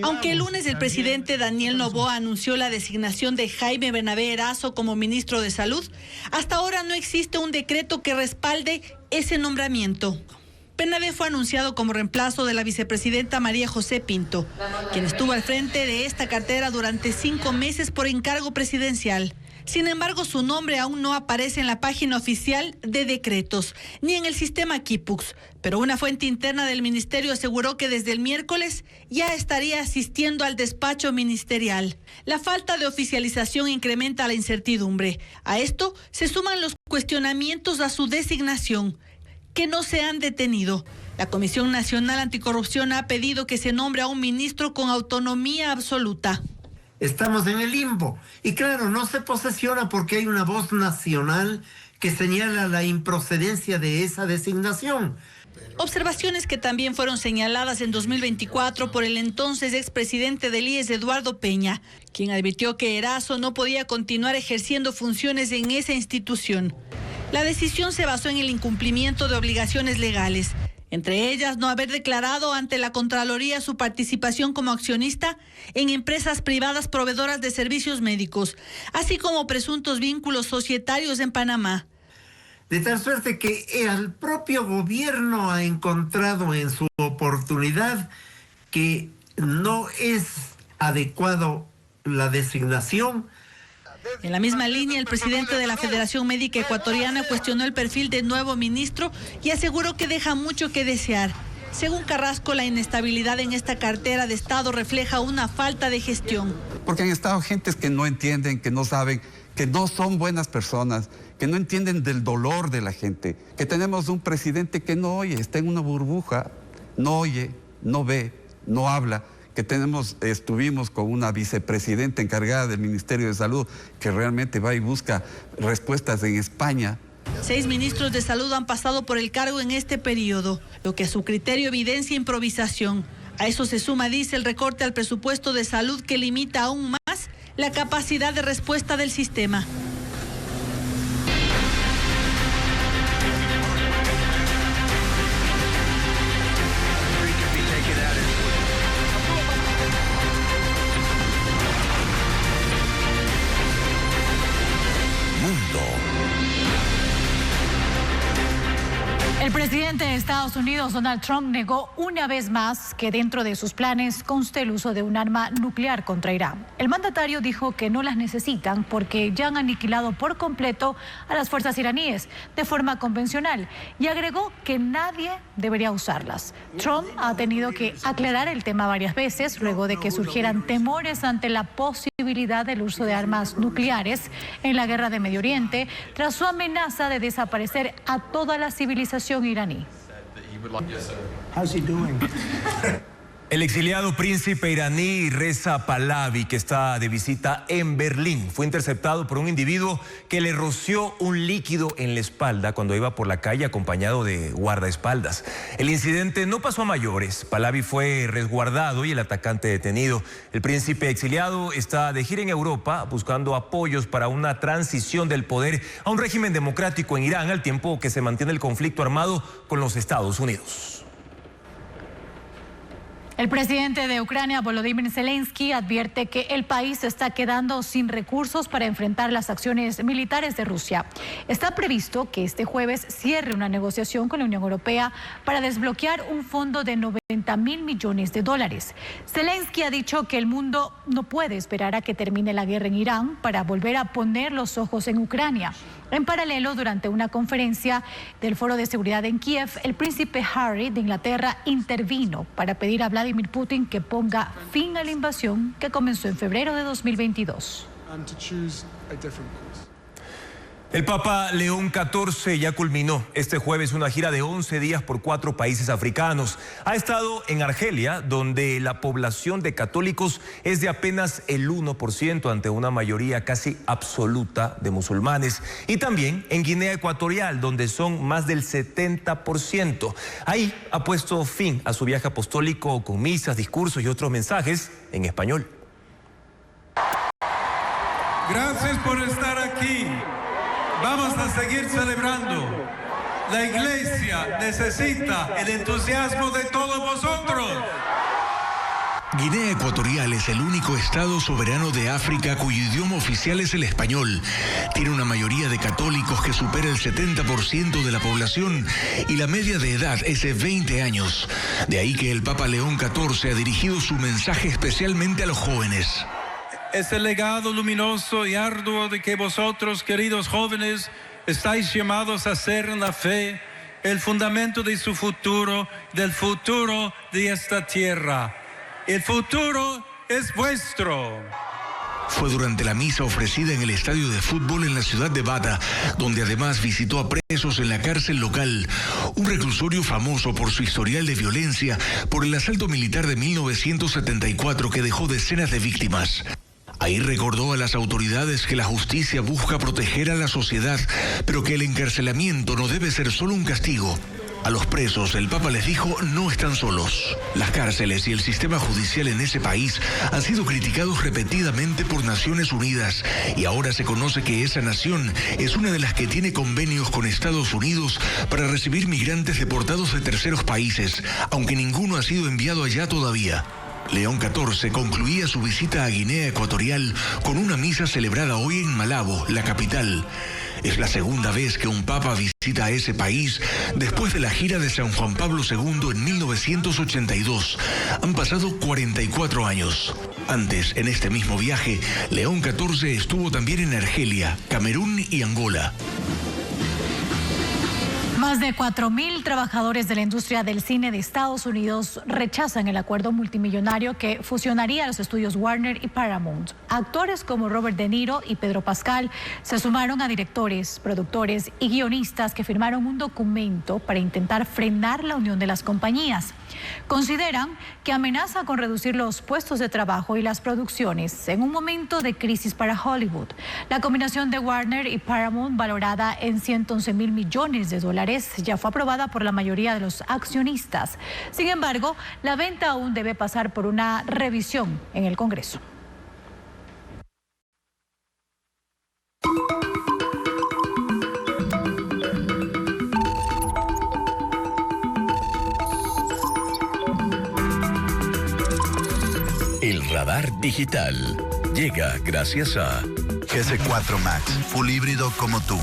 Aunque el lunes el presidente Daniel Noboa anunció la designación de Jaime Bernabé Erazo como ministro de Salud, hasta ahora no existe un decreto que respalde ese nombramiento. Bernabé fue anunciado como reemplazo de la vicepresidenta María José Pinto, quien estuvo al frente de esta cartera durante 5 meses por encargo presidencial. Sin embargo, su nombre aún no aparece en la página oficial de decretos, ni en el sistema Kipux. Pero una fuente interna del ministerio aseguró que desde el miércoles ya estaría asistiendo al despacho ministerial. La falta de oficialización incrementa la incertidumbre. A esto se suman los cuestionamientos a su designación, que no se han detenido. La Comisión Nacional Anticorrupción ha pedido que se nombre a un ministro con autonomía absoluta. Estamos en el limbo. Y claro, no se posesiona porque hay una voz nacional que señala la improcedencia de esa designación. Observaciones que también fueron señaladas en 2024 por el entonces expresidente del IES, Eduardo Peña, quien advirtió que Erazo no podía continuar ejerciendo funciones en esa institución. La decisión se basó en el incumplimiento de obligaciones legales, entre ellas no haber declarado ante la Contraloría su participación como accionista en empresas privadas proveedoras de servicios médicos, así como presuntos vínculos societarios en Panamá. De tal suerte que el propio gobierno ha encontrado en su oportunidad que no es adecuado la designación. En la misma línea, el presidente de la Federación Médica Ecuatoriana cuestionó el perfil del nuevo ministro y aseguró que deja mucho que desear. Según Carrasco, la inestabilidad en esta cartera de Estado refleja una falta de gestión. Porque han estado gentes que no entienden, que no saben, que no son buenas personas, que no entienden del dolor de la gente, que tenemos un presidente que no oye, está en una burbuja, no oye, no ve, no habla, que estuvimos con una vicepresidenta encargada del Ministerio de Salud que realmente va y busca respuestas en España. 6 ministros de salud han pasado por el cargo en este periodo, lo que a su criterio evidencia improvisación. A eso se suma, dice, el recorte al presupuesto de salud que limita aún más la capacidad de respuesta del sistema. El presidente de Estados Unidos, Donald Trump, negó una vez más que dentro de sus planes conste el uso de un arma nuclear contra Irán. El mandatario dijo que no las necesitan porque ya han aniquilado por completo a las fuerzas iraníes de forma convencional y agregó que nadie debería usarlas. Trump ha tenido que aclarar el tema varias veces luego de que surgieran temores ante la posibilidad del uso de armas nucleares en la guerra de Medio Oriente tras su amenaza de desaparecer a toda la civilización iraní. El exiliado príncipe iraní Reza Pahlavi, que está de visita en Berlín, fue interceptado por un individuo que le roció un líquido en la espalda cuando iba por la calle acompañado de guardaespaldas. El incidente no pasó a mayores. Pahlavi fue resguardado y el atacante detenido. El príncipe exiliado está de gira en Europa buscando apoyos para una transición del poder a un régimen democrático en Irán, al tiempo que se mantiene el conflicto armado con los Estados Unidos. El presidente de Ucrania, Volodymyr Zelensky, advierte que el país se está quedando sin recursos para enfrentar las acciones militares de Rusia. Está previsto que este jueves cierre una negociación con la Unión Europea para desbloquear un fondo de $90.000 millones. Zelensky ha dicho que el mundo no puede esperar a que termine la guerra en Irán para volver a poner los ojos en Ucrania. En paralelo, durante una conferencia del Foro de Seguridad en Kiev, el príncipe Harry de Inglaterra intervino para pedir a Vladimir Putin que ponga fin a la invasión que comenzó en febrero de 2022. El Papa León XIV ya culminó este jueves una gira de 11 días por 4 países africanos. Ha estado en Argelia, donde la población de católicos es de apenas el 1% ante una mayoría casi absoluta de musulmanes. Y también en Guinea Ecuatorial, donde son más del 70%. Ahí ha puesto fin a su viaje apostólico con misas, discursos y otros mensajes en español. Gracias por estar aquí. Vamos a seguir celebrando. La iglesia necesita el entusiasmo de todos vosotros. Guinea Ecuatorial es el único estado soberano de África cuyo idioma oficial es el español. Tiene una mayoría de católicos que supera el 70% de la población y la media de edad es de 20 años. De ahí que el Papa León XIV ha dirigido su mensaje especialmente a los jóvenes. Es el legado luminoso y arduo de que vosotros, queridos jóvenes, estáis llamados a ser en la fe el fundamento de su futuro, del futuro de esta tierra. El futuro es vuestro. Fue durante la misa ofrecida en el estadio de fútbol en la ciudad de Bata, donde además visitó a presos en la cárcel local, un reclusorio famoso por su historial de violencia por el asalto militar de 1974 que dejó decenas de víctimas. Ahí recordó a las autoridades que la justicia busca proteger a la sociedad, pero que el encarcelamiento no debe ser solo un castigo. A los presos, el Papa les dijo, no están solos. Las cárceles y el sistema judicial en ese país han sido criticados repetidamente por Naciones Unidas y ahora se conoce que esa nación es una de las que tiene convenios con Estados Unidos para recibir migrantes deportados de terceros países, aunque ninguno ha sido enviado allá todavía. León XIV concluía su visita a Guinea Ecuatorial con una misa celebrada hoy en Malabo, la capital. Es la segunda vez que un papa visita a ese país después de la gira de San Juan Pablo II en 1982. Han pasado 44 años. Antes, en este mismo viaje, León XIV estuvo también en Argelia, Camerún y Angola. Más de 4.000 trabajadores de la industria del cine de Estados Unidos rechazan el acuerdo multimillonario que fusionaría los estudios Warner y Paramount. Actores como Robert De Niro y Pedro Pascal se sumaron a directores, productores y guionistas que firmaron un documento para intentar frenar la unión de las compañías. Consideran que amenaza con reducir los puestos de trabajo y las producciones en un momento de crisis para Hollywood. La combinación de Warner y Paramount, valorada en $111 mil millones, ya fue aprobada por la mayoría de los accionistas. Sin embargo, la venta aún debe pasar por una revisión en el Congreso. El radar digital llega gracias a GS4 Max, full híbrido como tú.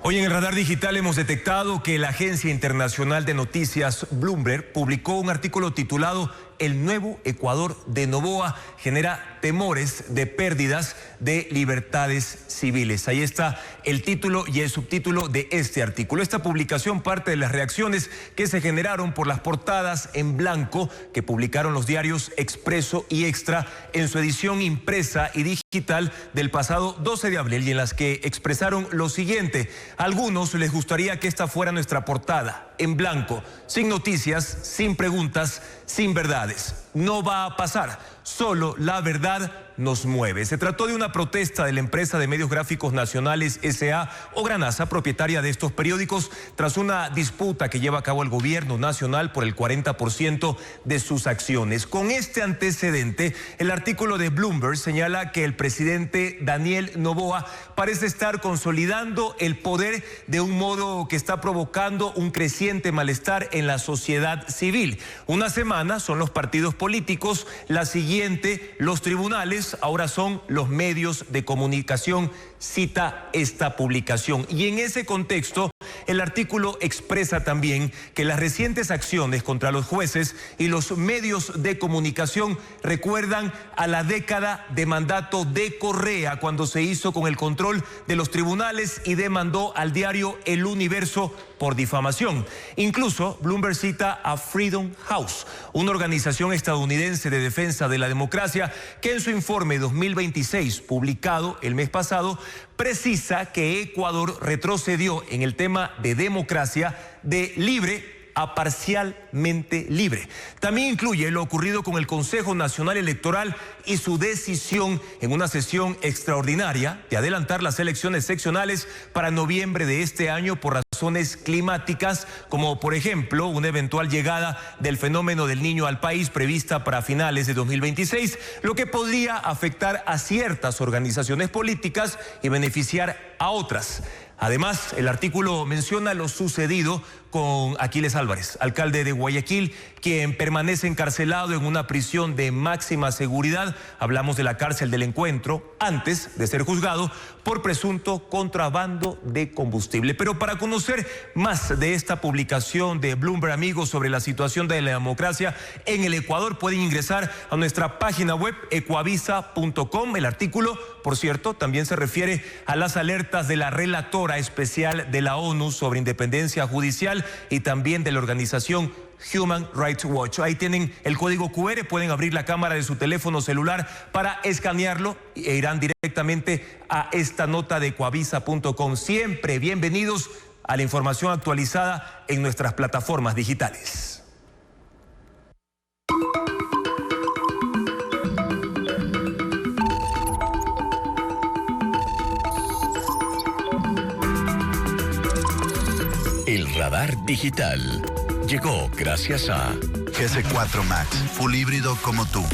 Hoy en el radar digital hemos detectado que la agencia internacional de noticias Bloomberg publicó un artículo titulado "El nuevo Ecuador de Noboa genera temores de pérdidas de libertades civiles". Ahí está el título y el subtítulo de este artículo. Esta publicación parte de las reacciones que se generaron por las portadas en blanco que publicaron los diarios Expreso y Extra en su edición impresa y digital del pasado 12 de abril y en las que expresaron lo siguiente: a algunos les gustaría que esta fuera nuestra portada, en blanco, sin noticias, sin preguntas, sin verdades. No va a pasar, solo la verdad nos mueve. Se trató de una protesta de la empresa de medios gráficos nacionales S.A. o Granasa, propietaria de estos periódicos, tras una disputa que lleva a cabo el gobierno nacional por el 40% de sus acciones. Con este antecedente, el artículo de Bloomberg señala que el presidente Daniel Noboa parece estar consolidando el poder de un modo que está provocando un creciente malestar en la sociedad civil. Una semana son los partidos políticos, la siguiente los tribunales, ahora son los medios de comunicación, cita esta publicación. Y en ese contexto, el artículo expresa también que las recientes acciones contra los jueces y los medios de comunicación recuerdan a la década de mandato de Correa, cuando se hizo con el control de los tribunales y demandó al diario El Universo por difamación. Incluso Bloomberg cita a Freedom House, una organización estadounidense de defensa de la democracia, que en su informe 2026, publicado el mes pasado, precisa que Ecuador retrocedió en el tema de democracia de libre a parcialmente libre. También incluye lo ocurrido con el Consejo Nacional Electoral y su decisión en una sesión extraordinaria de adelantar las elecciones seccionales para noviembre de este año por razones climáticas, como por ejemplo una eventual llegada del fenómeno del Niño al país prevista para finales de 2026, lo que podría afectar a ciertas organizaciones políticas y beneficiar a otras. Además, el artículo menciona lo sucedido con Aquiles Álvarez, alcalde de Guayaquil, quien permanece encarcelado en una prisión de máxima seguridad. Hablamos de la cárcel del Encuentro, antes de ser juzgado por presunto contrabando de combustible. Pero para conocer más de esta publicación de Bloomberg, amigos, sobre la situación de la democracia en el Ecuador, pueden ingresar a nuestra página web ecuavisa.com. El artículo, por cierto, también se refiere a las alertas de la relatora especial de la ONU sobre independencia judicial y también de la organización Human Rights Watch. Ahí tienen el código QR, pueden abrir la cámara de su teléfono celular para escanearlo e irán directamente a esta nota de ecuavisa.com. Siempre bienvenidos a la información actualizada en nuestras plataformas digitales. Radar Digital llegó gracias a GS4 Max, full híbrido como tú.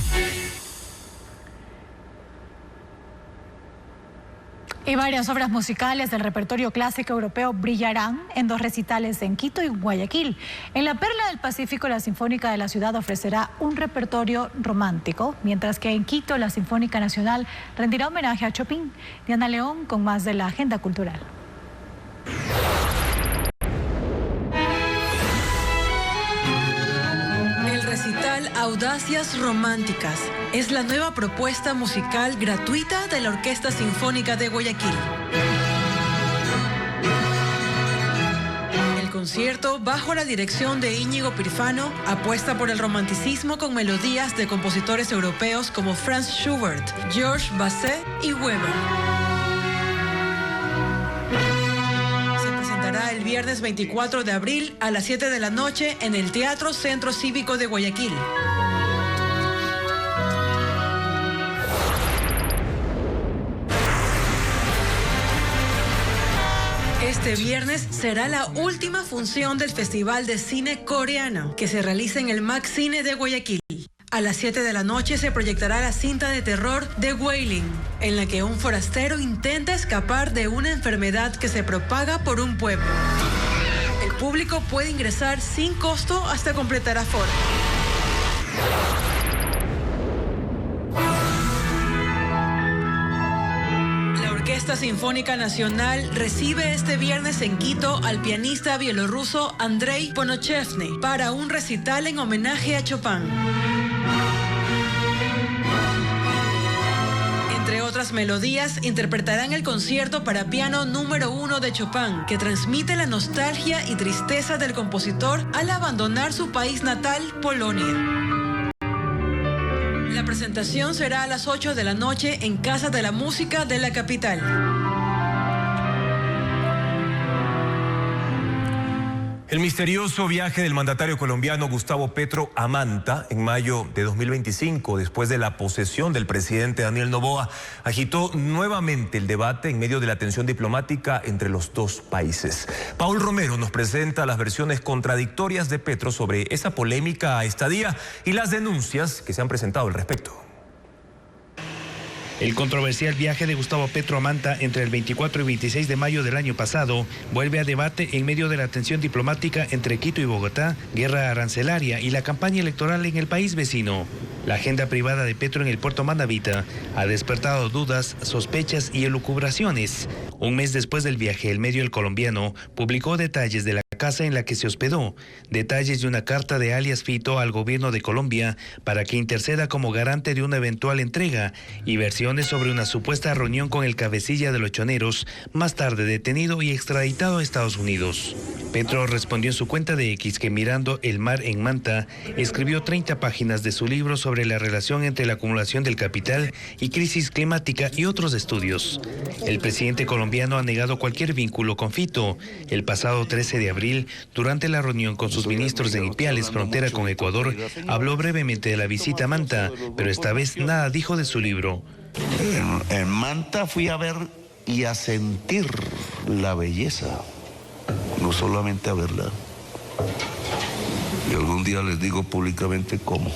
Y varias obras musicales del repertorio clásico europeo brillarán en 2 recitales en Quito y Guayaquil. En la Perla del Pacífico, la Sinfónica de la ciudad ofrecerá un repertorio romántico, mientras que en Quito la Sinfónica Nacional rendirá homenaje a Chopin. Diana León con más de la agenda cultural. Recital Audacias Románticas es la nueva propuesta musical gratuita de la Orquesta Sinfónica de Guayaquil. El concierto, bajo la dirección de Íñigo Pirfano, apuesta por el romanticismo con melodías de compositores europeos como Franz Schubert, Georges Bizet y Weber. El viernes 24 de abril a las 7 de la noche en el Teatro Centro Cívico de Guayaquil. Este viernes será la última función del Festival de Cine Coreano que se realiza en el MAC Cine de Guayaquil. A las 7 de la noche se proyectará la cinta de terror The Wailing, en la que un forastero intenta escapar de una enfermedad que se propaga por un pueblo. El público puede ingresar sin costo hasta completar aforo. La Orquesta Sinfónica Nacional recibe este viernes en Quito al pianista bielorruso Andrei Ponochevny para un recital en homenaje a Chopin. Entre otras melodías, interpretarán el concierto para piano número 1 de Chopin, que transmite la nostalgia y tristeza del compositor al abandonar su país natal, Polonia. La presentación será a las 8 de la noche en Casa de la Música de la capital. El misterioso viaje del mandatario colombiano Gustavo Petro a Manta en mayo de 2025, después de la posesión del presidente Daniel Noboa, agitó nuevamente el debate en medio de la tensión diplomática entre los dos países. Paul Romero nos presenta las versiones contradictorias de Petro sobre esa polémica estadía y las denuncias que se han presentado al respecto. El controversial viaje de Gustavo Petro a Manta entre el 24 y 26 de mayo del año pasado vuelve a debate en medio de la tensión diplomática entre Quito y Bogotá, guerra arancelaria y la campaña electoral en el país vecino. La agenda privada de Petro en el puerto Manavita ha despertado dudas, sospechas y elucubraciones. Un mes después del viaje, el medio El Colombiano publicó detalles de la casa en la que se hospedó, detalles de una carta de alias Fito al gobierno de Colombia para que interceda como garante de una eventual entrega y versiones sobre una supuesta reunión con el cabecilla de los choneros, más tarde detenido y extraditado a Estados Unidos. Petro respondió en su cuenta de X que mirando el mar en Manta, escribió 30 páginas de su libro sobre la relación entre la acumulación del capital y crisis climática y otros estudios. El presidente colombiano ha negado cualquier vínculo con Fito. El pasado 13 de abril, durante la reunión con sus ministros en Ipiales, frontera con Ecuador, habló brevemente de la visita a Manta, pero esta vez nada dijo de su libro. En Manta fui a ver y a sentir la belleza, no solamente a verla. Y algún día les digo públicamente cómo.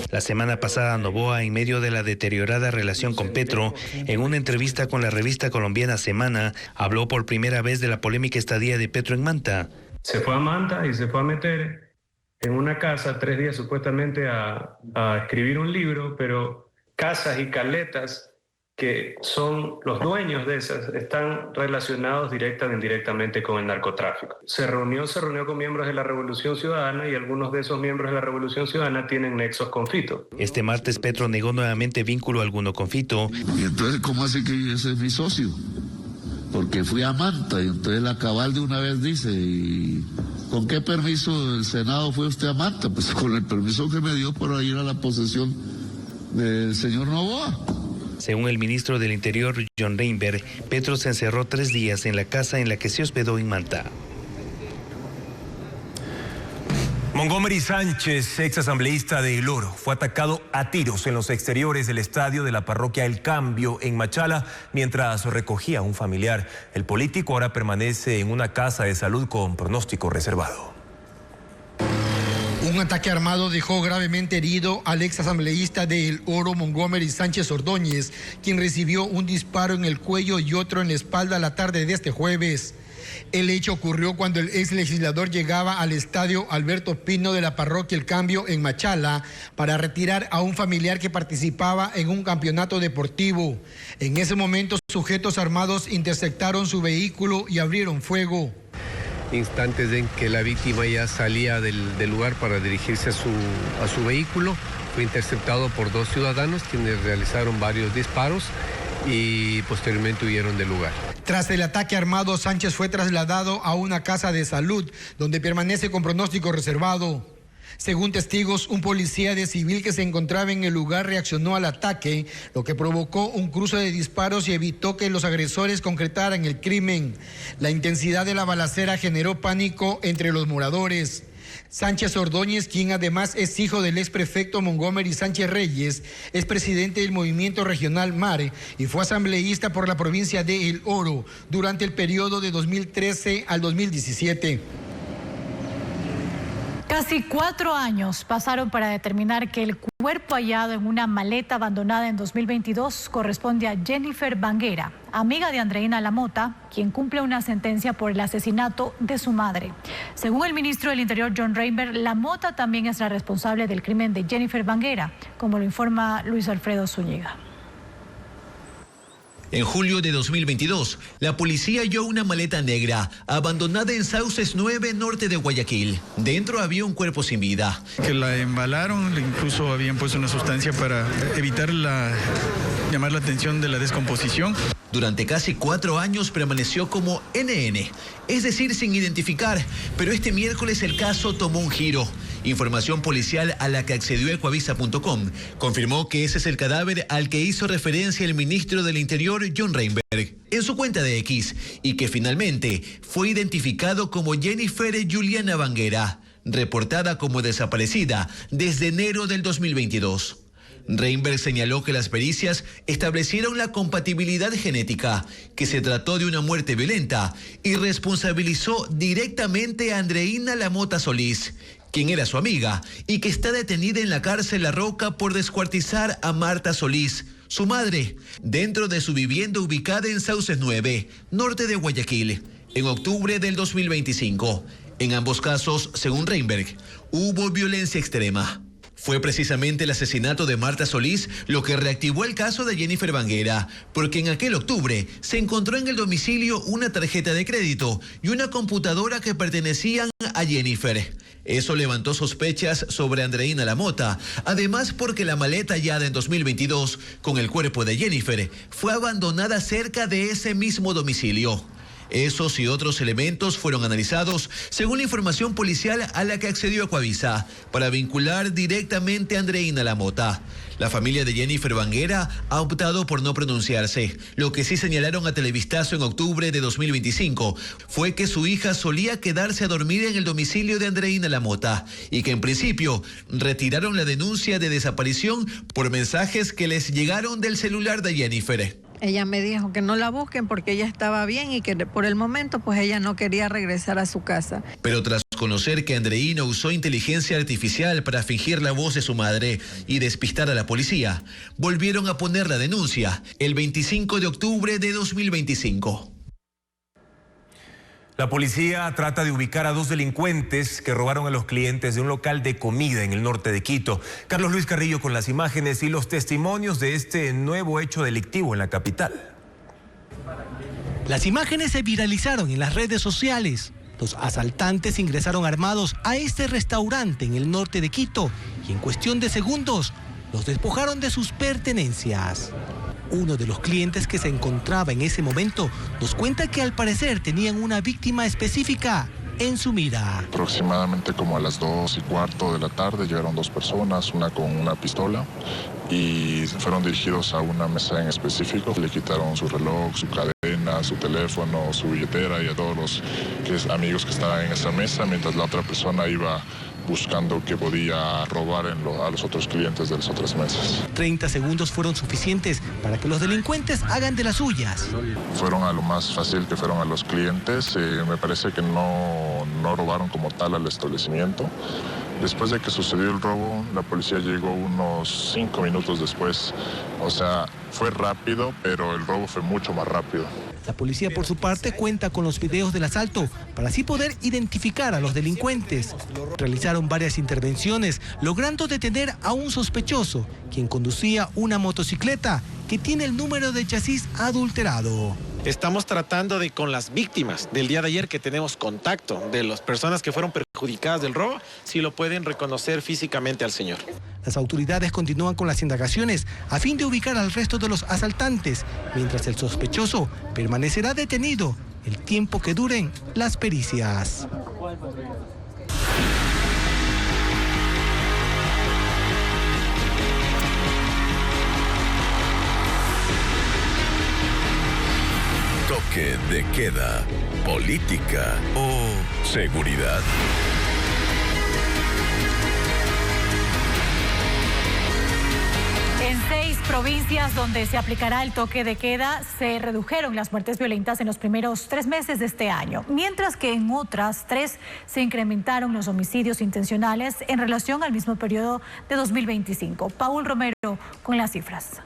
La semana pasada, Noboa, en medio de la deteriorada relación con Petro, en una entrevista con la revista colombiana Semana, habló por primera vez de la polémica estadía de Petro en Manta. Se fue a Manta y se fue a meter en una casa 3 días supuestamente a escribir un libro, pero casas y caletas que son los dueños de esas están relacionados directa o indirectamente con el narcotráfico. Se reunió con miembros de la Revolución Ciudadana y algunos de esos miembros de la Revolución Ciudadana tienen nexos con Fito. Este martes Petro negó nuevamente vínculo alguno con Fito. Y entonces, ¿cómo hace que ese es mi socio? Porque fui a Manta y entonces la cabal de una vez dice, ¿y con qué permiso del Senado fue usted a Manta? Pues con el permiso que me dio para ir a la posesión del señor Noboa. Según el ministro del Interior, John Reinberg, Petro se encerró 3 días en la casa en la que se hospedó en Manta. Montgomery Sánchez, ex asambleísta de El Oro, fue atacado a tiros en los exteriores del estadio de la parroquia El Cambio en Machala mientras recogía a un familiar. El político ahora permanece en una casa de salud con pronóstico reservado. Un ataque armado dejó gravemente herido al ex asambleísta de El Oro, Montgomery Sánchez Ordóñez, quien recibió un disparo en el cuello y otro en la espalda la tarde de este jueves. El hecho ocurrió cuando el ex legislador llegaba al estadio Alberto Pino de la parroquia El Cambio en Machala para retirar a un familiar que participaba en un campeonato deportivo. En ese momento, sujetos armados interceptaron su vehículo y abrieron fuego. Instantes en que la víctima ya salía del lugar para dirigirse a su vehículo, fue interceptado por dos ciudadanos quienes realizaron varios disparos y posteriormente huyeron del lugar. Tras el ataque armado, Sánchez fue trasladado a una casa de salud donde permanece con pronóstico reservado. Según testigos, un policía de civil que se encontraba en el lugar reaccionó al ataque, lo que provocó un cruce de disparos y evitó que los agresores concretaran el crimen. La intensidad de la balacera generó pánico entre los moradores. Sánchez Ordóñez, quien además es hijo del exprefecto Montgomery Sánchez Reyes, es presidente del movimiento regional MARE y fue asambleísta por la provincia de El Oro durante el periodo de 2013 al 2017. Casi 4 años pasaron para determinar que el cuerpo hallado en una maleta abandonada en 2022 corresponde a Jennifer Banguera, amiga de Andreina Lamota, quien cumple una sentencia por el asesinato de su madre. Según el ministro del Interior, John Reinberg, Lamota también es la responsable del crimen de Jennifer Banguera, como lo informa Luis Alfredo Zúñiga. En julio de 2022, la policía halló una maleta negra abandonada en Sauces 9, norte de Guayaquil. Dentro había un cuerpo sin vida. Que la embalaron, incluso habían puesto una sustancia para evitar llamar la atención de la descomposición. Durante casi 4 años permaneció como NN, es decir, sin identificar, pero este miércoles el caso tomó un giro. Información policial a la que accedió Ecuavisa.com confirmó que ese es el cadáver al que hizo referencia el ministro del Interior, John Reinberg, en su cuenta de X, y que finalmente fue identificado como Jennifer Juliana Banguera, reportada como desaparecida desde enero del 2022. Reinberg señaló que las pericias establecieron la compatibilidad genética, que se trató de una muerte violenta, y responsabilizó directamente a Andreina Lamota Solís, quien era su amiga y que está detenida en la cárcel La Roca por descuartizar a Marta Solís, su madre, dentro de su vivienda ubicada en Sauces 9, norte de Guayaquil, en octubre del 2025. En ambos casos, según Reinberg, hubo violencia extrema. Fue precisamente el asesinato de Marta Solís lo que reactivó el caso de Jennifer Banguera, porque en aquel octubre se encontró en el domicilio una tarjeta de crédito y una computadora que pertenecían a Jennifer. Eso levantó sospechas sobre Andreina Lamota, además porque la maleta hallada en 2022 con el cuerpo de Jennifer fue abandonada cerca de ese mismo domicilio. Esos y otros elementos fueron analizados según la información policial a la que accedió Ecuavisa para vincular directamente a Andreina Lamota. La familia de Jennifer Banguera ha optado por no pronunciarse. Lo que sí señalaron a Televistazo en octubre de 2025 fue que su hija solía quedarse a dormir en el domicilio de Andreina Lamota y que en principio retiraron la denuncia de desaparición por mensajes que les llegaron del celular de Jennifer. Ella me dijo que no la busquen porque ella estaba bien y que por el momento pues ella no quería regresar a su casa. Pero tras conocer que Andreina usó inteligencia artificial para fingir la voz de su madre y despistar a la policía, volvieron a poner la denuncia el 25 de octubre de 2025. La policía trata de ubicar a 2 delincuentes que robaron a los clientes de un local de comida en el norte de Quito. Carlos Luis Carrillo con las imágenes y los testimonios de este nuevo hecho delictivo en la capital. Las imágenes se viralizaron en las redes sociales. Los asaltantes ingresaron armados a este restaurante en el norte de Quito y en cuestión de segundos los despojaron de sus pertenencias. Uno de los clientes que se encontraba en ese momento nos cuenta que al parecer tenían una víctima específica en su mira. Aproximadamente como a las 2:15 de la tarde llegaron 2 personas, una con una pistola, y fueron dirigidos a una mesa en específico. Le quitaron su reloj, su cadena, su teléfono, su billetera y a todos los amigos que estaban en esa mesa, mientras la otra persona iba buscando que podía robar a los otros clientes de las otras mesas. 30 segundos fueron suficientes para que los delincuentes hagan de las suyas. Fueron a lo más fácil, que fueron a los clientes. Me parece que no robaron como tal al establecimiento. Después de que sucedió el robo, la policía llegó unos 5 minutos después. O sea, fue rápido, pero el robo fue mucho más rápido. La policía, por su parte, cuenta con los videos del asalto para así poder identificar a los delincuentes. Realizaron varias intervenciones, logrando detener a un sospechoso, quien conducía una motocicleta que tiene el número de chasis adulterado. Estamos tratando de, con las víctimas del día de ayer, que tenemos contacto de las personas que fueron perjudicadas del robo, si lo pueden reconocer físicamente al señor. Las autoridades continúan con las indagaciones a fin de ubicar al resto de los asaltantes, mientras el sospechoso permanecerá detenido el tiempo que duren las pericias. Toque de queda, política o seguridad. En 6 provincias donde se aplicará el toque de queda se redujeron las muertes violentas en los primeros 3 meses de este año, mientras que en otras 3 se incrementaron los homicidios intencionales en relación al mismo periodo de 2025. Paul Romero con las cifras.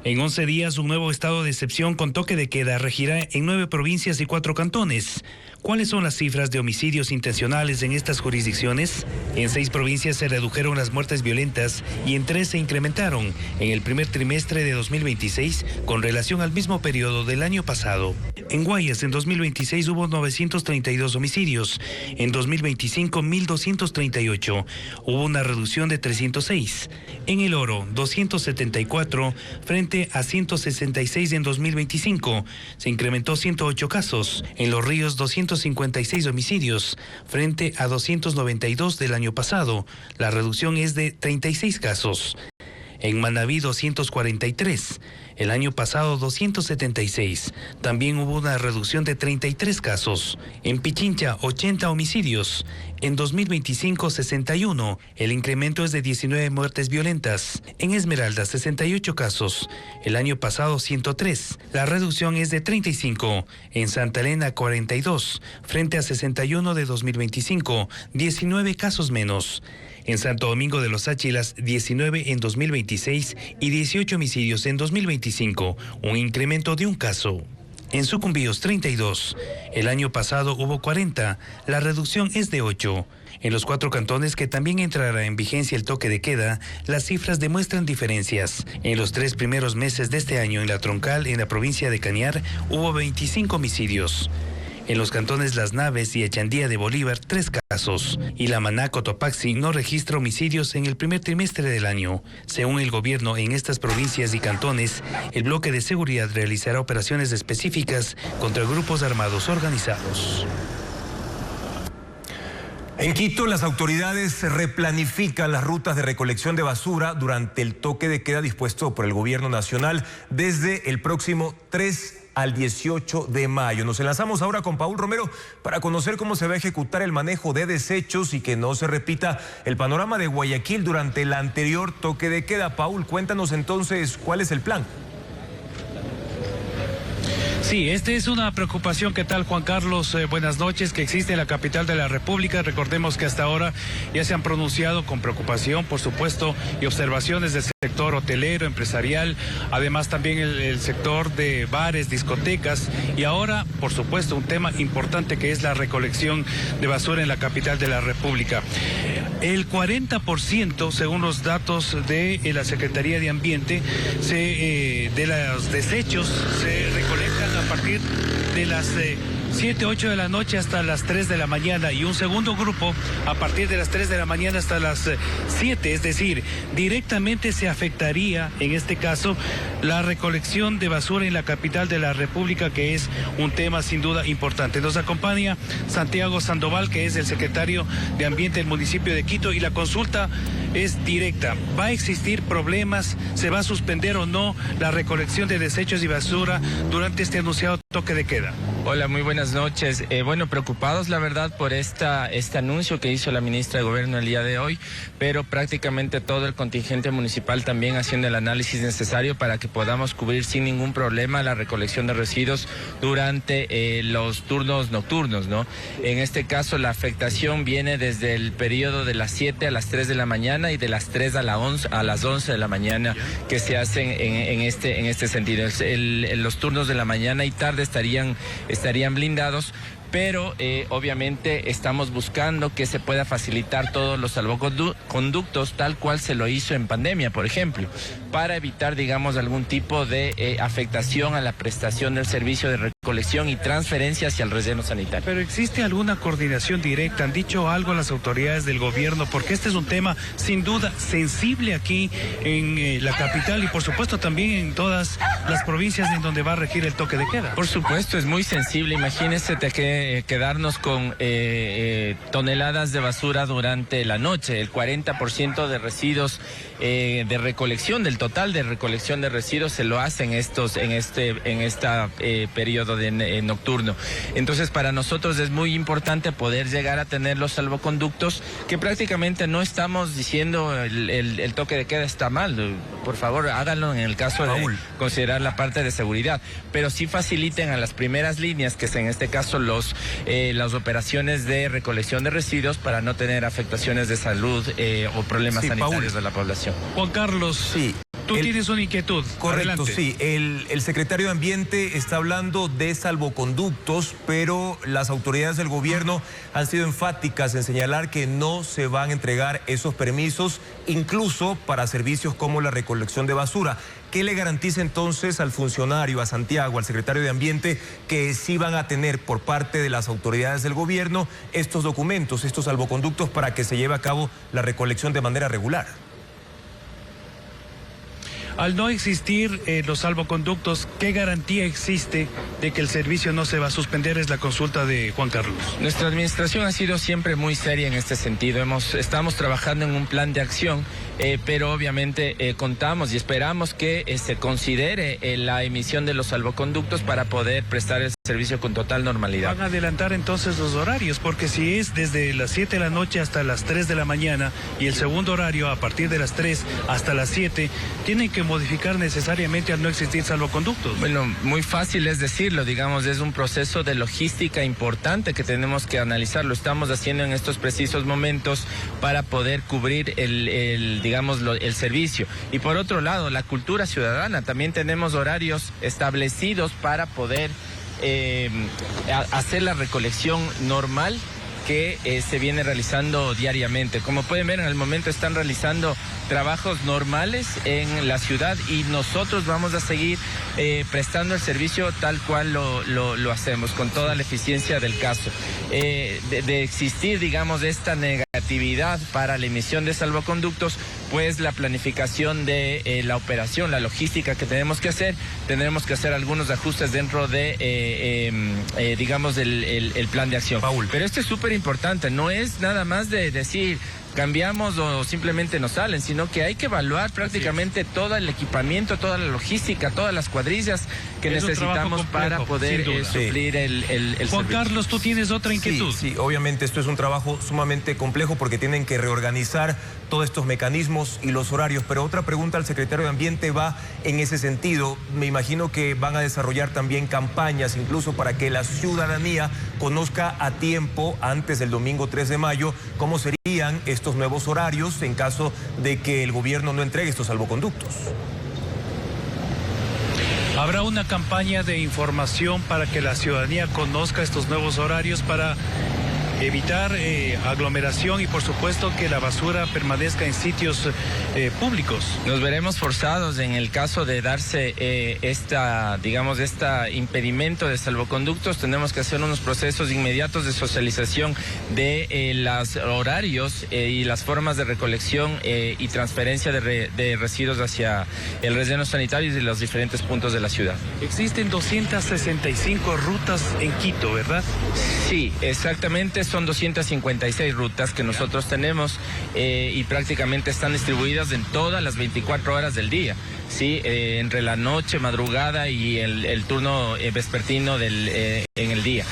En 11 días, un nuevo estado de excepción con toque de queda regirá en 9 provincias y 4 cantones. ¿Cuáles son las cifras de homicidios intencionales en estas jurisdicciones? En 6 provincias se redujeron las muertes violentas y en 3 se incrementaron en el primer trimestre de 2026 con relación al mismo periodo del año pasado. En Guayas, en 2026 hubo 932 homicidios, en 2025 1.238, hubo una reducción de 306. En El Oro, 274 frente a 166 en 2025, se incrementó 108 casos. En Los Ríos, 256 homicidios frente a 292 del año pasado, la reducción es de 36 casos. En Manabí, 243. El año pasado, 276. También hubo una reducción de 33 casos. En Pichincha, 80 homicidios. En 2025, 61. El incremento es de 19 muertes violentas. En Esmeralda, 68 casos. El año pasado, 103. La reducción es de 35. En Santa Elena, 42. Frente a 61 de 2025. 19 casos menos. En Santo Domingo de los Áchilas, 19 en 2026 y 18 homicidios en 2025, un incremento de un caso. En Sucumbíos, 32. El año pasado hubo 40, la reducción es de 8. En los 4 cantones que también entrará en vigencia el toque de queda, las cifras demuestran diferencias. En los 3 primeros meses de este año en la Troncal, en la provincia de Cañar, hubo 25 homicidios. En los cantones Las Naves y Echandía de Bolívar, 3 casos. Y la Maná Cotopaxi no registra homicidios en el primer trimestre del año. Según el gobierno, en estas provincias y cantones, el bloque de seguridad realizará operaciones específicas contra grupos armados organizados. En Quito, las autoridades replanifican las rutas de recolección de basura durante el toque de queda dispuesto por el gobierno nacional desde el próximo 3 al 18 de mayo. Nos enlazamos ahora con Paul Romero para conocer cómo se va a ejecutar el manejo de desechos y que no se repita el panorama de Guayaquil durante el anterior toque de queda. Paul, cuéntanos entonces cuál es el plan. Sí, esta es una preocupación. ¿Qué tal, Juan Carlos? Buenas noches, que existe en la capital de la República. Recordemos que hasta ahora ya se han pronunciado con preocupación, por supuesto, y observaciones del sector hotelero, empresarial, además también el sector de bares, discotecas, y ahora, por supuesto, un tema importante que es la recolección de basura en la capital de la República. El 40%, según los datos de la Secretaría de Ambiente, de los desechos se recolectan a partir de las 7, 8 de la noche hasta las 3 de la mañana y un segundo grupo a partir de las 3 de la mañana hasta las 7, es decir, directamente se afectaría en este caso la recolección de basura en la capital de la República, que es un tema sin duda importante. Nos acompaña Santiago Sandoval, que es el secretario de Ambiente del municipio de Quito, y la consulta es directa. ¿Va a existir problemas? ¿Se va a suspender o no la recolección de desechos y basura durante este anunciado toque de queda? Hola, muy buenas noches. Bueno, preocupados la verdad por este anuncio que hizo la ministra de Gobierno el día de hoy, pero prácticamente todo el contingente municipal también haciendo el análisis necesario para que podamos cubrir sin ningún problema la recolección de residuos durante los turnos nocturnos, ¿no? En este caso la afectación viene desde el periodo de las 7 a las 3 de la mañana y de las 3 a las 11 de la mañana que se hacen en este sentido. Los turnos de la mañana y tarde estarían blindados, pero obviamente estamos buscando que se pueda facilitar todos los salvoconductos tal cual se lo hizo en pandemia, por ejemplo, para evitar, digamos, algún tipo de afectación a la prestación del servicio de recolección y transferencia hacia el relleno sanitario. ¿Pero existe alguna coordinación directa? ¿Han dicho algo las autoridades del gobierno? Porque este es un tema sin duda sensible aquí en la capital y por supuesto también en todas las provincias en donde va a regir el toque de queda. Por supuesto, es muy sensible. Imagínense que quedarnos con toneladas de basura durante la noche. El 40% de residuos de recolección, del total de recolección de residuos, se lo hacen en este periodo nocturno. Entonces, para nosotros es muy importante poder llegar a tener los salvoconductos, que prácticamente no estamos diciendo el toque de queda está mal. Por favor, háganlo en el caso de considerar la parte de seguridad, pero sí faciliten a las primeras líneas, que es en este caso las operaciones de recolección de residuos, para no tener afectaciones de salud o problemas sanitarios de la población. Juan Carlos, sí. Tú tienes una inquietud. Correcto, adelante. Sí. El secretario de Ambiente está hablando de salvoconductos, pero las autoridades del gobierno han sido enfáticas en señalar que no se van a entregar esos permisos, incluso para servicios como la recolección de basura. ¿Qué le garantiza entonces al funcionario, a Santiago, al secretario de Ambiente, que sí van a tener por parte de las autoridades del gobierno estos documentos, estos salvoconductos, para que se lleve a cabo la recolección de manera regular? Al no existir los salvoconductos, ¿qué garantía existe de que el servicio no se va a suspender? Es la consulta de Juan Carlos. Nuestra administración ha sido siempre muy seria en este sentido. Estamos trabajando en un plan de acción, pero obviamente contamos y esperamos que se considere la emisión de los salvoconductos para poder prestar el servicio con total normalidad. Van a adelantar entonces los horarios, porque si es desde las 7 de la noche hasta las 3 de la mañana y el segundo horario a partir de las 3 hasta las 7, tienen que modificar necesariamente al no existir salvoconductos. Bueno, muy fácil es decirlo, digamos, es un proceso de logística importante que tenemos que analizar. Lo estamos haciendo en estos precisos momentos para poder cubrir el servicio. Y por otro lado, la cultura ciudadana, también tenemos horarios establecidos para poder hacer la recolección normal que se viene realizando diariamente. Como pueden ver, en el momento están realizando trabajos normales en la ciudad y nosotros vamos a seguir prestando el servicio tal cual lo hacemos, con toda la eficiencia del caso. De existir, digamos, esta negatividad para la emisión de salvoconductos, pues la planificación de la operación, la logística que tenemos que hacer, tendremos que hacer algunos ajustes dentro de, digamos, el plan de acción. Paul. Pero esto es súper importante, no es nada más de decir cambiamos o simplemente nos salen, sino que hay que evaluar prácticamente todo el equipamiento, toda la logística, todas las cuadrillas que necesitamos para poder suplir el Juan servicio. Carlos, tú tienes otra inquietud. Sí, obviamente esto es un trabajo sumamente complejo porque tienen que reorganizar todos estos mecanismos y los horarios, pero otra pregunta al secretario de Ambiente va en ese sentido. Me imagino que van a desarrollar también campañas, incluso para que la ciudadanía conozca a tiempo, antes del domingo 3 de mayo, cómo serían estos nuevos horarios en caso de que el gobierno no entregue estos salvoconductos. Habrá una campaña de información para que la ciudadanía conozca estos nuevos horarios para evitar aglomeración y por supuesto que la basura permanezca en sitios públicos. Nos veremos forzados en el caso de darse este impedimento de salvoconductos. Tenemos que hacer unos procesos inmediatos de socialización de los horarios y las formas de recolección y transferencia de residuos hacia el relleno sanitario y de los diferentes puntos de la ciudad. Existen 265 rutas en Quito, ¿verdad? Sí, exactamente. Actualmente son 256 rutas que nosotros tenemos y prácticamente están distribuidas en todas las 24 horas del día. Sí, entre la noche, madrugada y el turno vespertino en el día.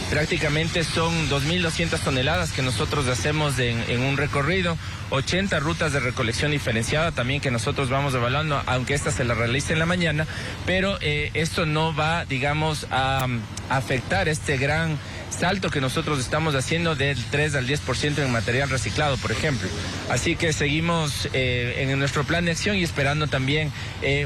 Prácticamente son 2.200 toneladas que nosotros hacemos en un recorrido, 80 rutas de recolección diferenciada también que nosotros vamos evaluando, aunque esta se la realice en la mañana, pero esto no va, digamos, a afectar este gran salto que nosotros estamos haciendo del 3 al 10% en material reciclado, por ejemplo. Así que seguimos en nuestro plan de acción y esperando también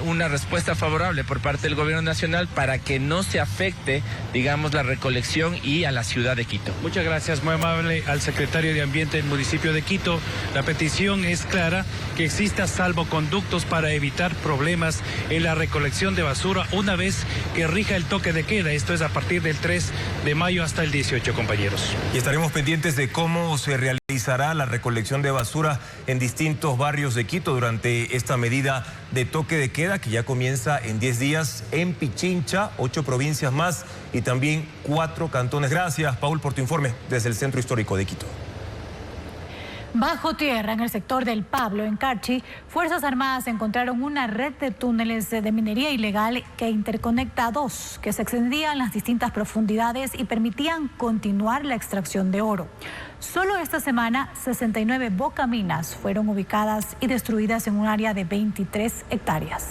una respuesta favorable por parte del gobierno nacional para que no se afecte, digamos, la recolección y a la ciudad de Quito. Muchas gracias, muy amable al secretario de Ambiente del municipio de Quito. La petición es clara, que exista salvoconductos para evitar problemas en la recolección de basura una vez que rija el toque de queda. Esto es a partir del 3 de mayo hasta el 18, compañeros. Y estaremos pendientes de cómo se realizará la recolección de basura en distintos barrios de Quito durante esta medida de toque de queda que ya comienza en 10 días en Pichincha, 8 provincias más y también 4 cantones. Gracias, Paul, por tu informe desde el Centro Histórico de Quito. Bajo tierra, en el sector del Pablo, en Carchi, Fuerzas Armadas encontraron una red de túneles de minería ilegal que interconecta a 2, que se extendían las distintas profundidades y permitían continuar la extracción de oro. Solo esta semana, 69 bocaminas fueron ubicadas y destruidas en un área de 23 hectáreas.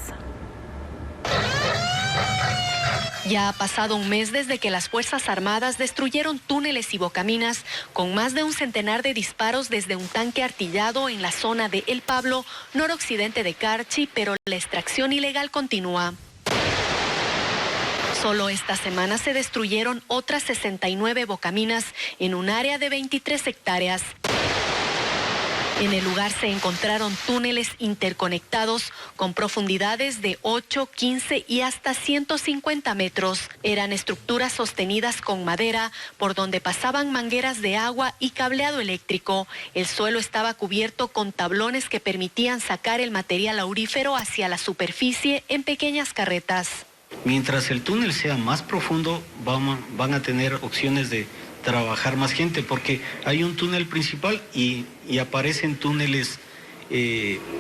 Ya ha pasado un mes desde que las Fuerzas Armadas destruyeron túneles y bocaminas con más de un centenar de disparos desde un tanque artillado en la zona de El Pablo, noroccidente de Carchi, pero la extracción ilegal continúa. Solo esta semana se destruyeron otras 69 bocaminas en un área de 23 hectáreas. En el lugar se encontraron túneles interconectados con profundidades de 8, 15 y hasta 150 metros. Eran estructuras sostenidas con madera por donde pasaban mangueras de agua y cableado eléctrico. El suelo estaba cubierto con tablones que permitían sacar el material aurífero hacia la superficie en pequeñas carretas. Mientras el túnel sea más profundo, van a tener opciones de trabajar más gente, porque hay un túnel principal y aparecen túneles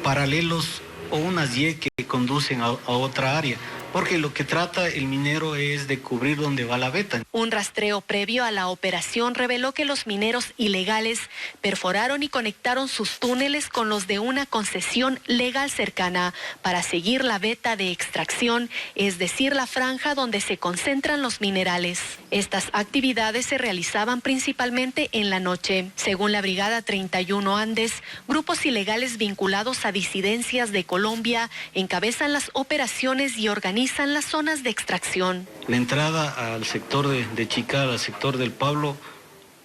paralelos o unas Y que conducen a otra área, porque lo que trata el minero es de cubrir donde va la veta. Un rastreo previo a la operación reveló que los mineros ilegales perforaron y conectaron sus túneles con los de una concesión legal cercana para seguir la veta de extracción, es decir, la franja donde se concentran los minerales. Estas actividades se realizaban principalmente en la noche. Según la Brigada 31 Andes, grupos ilegales vinculados a disidencias de Colombia encabezan las operaciones y organizan las zonas de extracción. La entrada al sector de Chical, al sector del Pablo,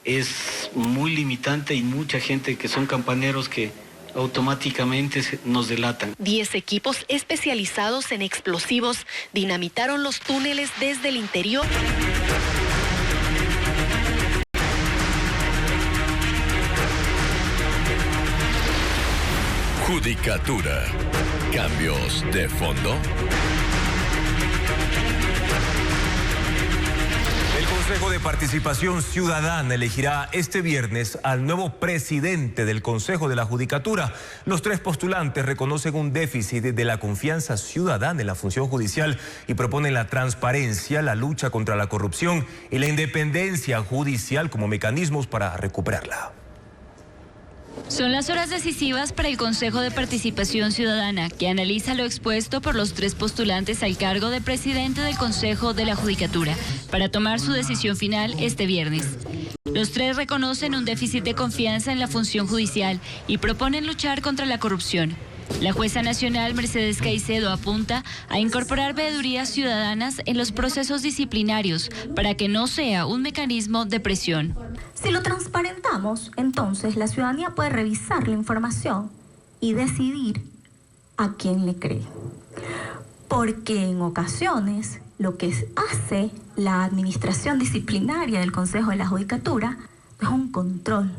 es muy limitante y mucha gente que son campaneros que automáticamente nos delatan. 10 equipos especializados en explosivos dinamitaron los túneles desde el interior. Judicatura. Cambios de fondo. El Consejo de Participación Ciudadana elegirá este viernes al nuevo presidente del Consejo de la Judicatura. Los 3 postulantes reconocen un déficit de la confianza ciudadana en la función judicial y proponen la transparencia, la lucha contra la corrupción y la independencia judicial como mecanismos para recuperarla. Son las horas decisivas para el Consejo de Participación Ciudadana, que analiza lo expuesto por los 3 postulantes al cargo de presidente del Consejo de la Judicatura, para tomar su decisión final este viernes. Los 3 reconocen un déficit de confianza en la función judicial y proponen luchar contra la corrupción. La jueza nacional Mercedes Caicedo apunta a incorporar veedurías ciudadanas en los procesos disciplinarios para que no sea un mecanismo de presión. Si lo transparentamos, entonces la ciudadanía puede revisar la información y decidir a quién le cree. Porque en ocasiones lo que hace la administración disciplinaria del Consejo de la Judicatura no es un control,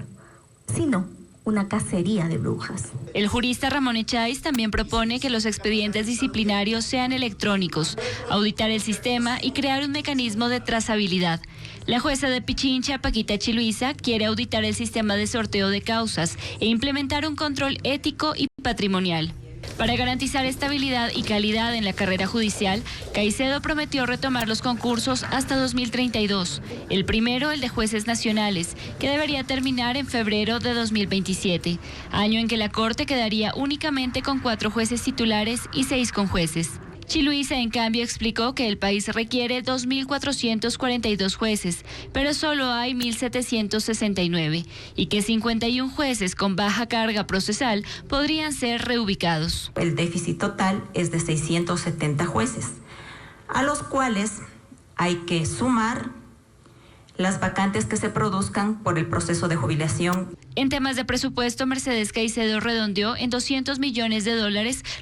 sino una cacería de brujas. El jurista Ramón Echáiz también propone que los expedientes disciplinarios sean electrónicos, auditar el sistema y crear un mecanismo de trazabilidad. La jueza de Pichincha, Paquita Chiluisa, quiere auditar el sistema de sorteo de causas e implementar un control ético y patrimonial. Para garantizar estabilidad y calidad en la carrera judicial, Caicedo prometió retomar los concursos hasta 2032. El primero, el de jueces nacionales, que debería terminar en febrero de 2027, año en que la Corte quedaría únicamente con 4 jueces titulares y 6 conjueces. Chiluisa, en cambio, explicó que el país requiere 2.442 jueces, pero solo hay 1.769, y que 51 jueces con baja carga procesal podrían ser reubicados. El déficit total es de 670 jueces, a los cuales hay que sumar las vacantes que se produzcan por el proceso de jubilación. En temas de presupuesto, Mercedes Caicedo redondeó en $200 millones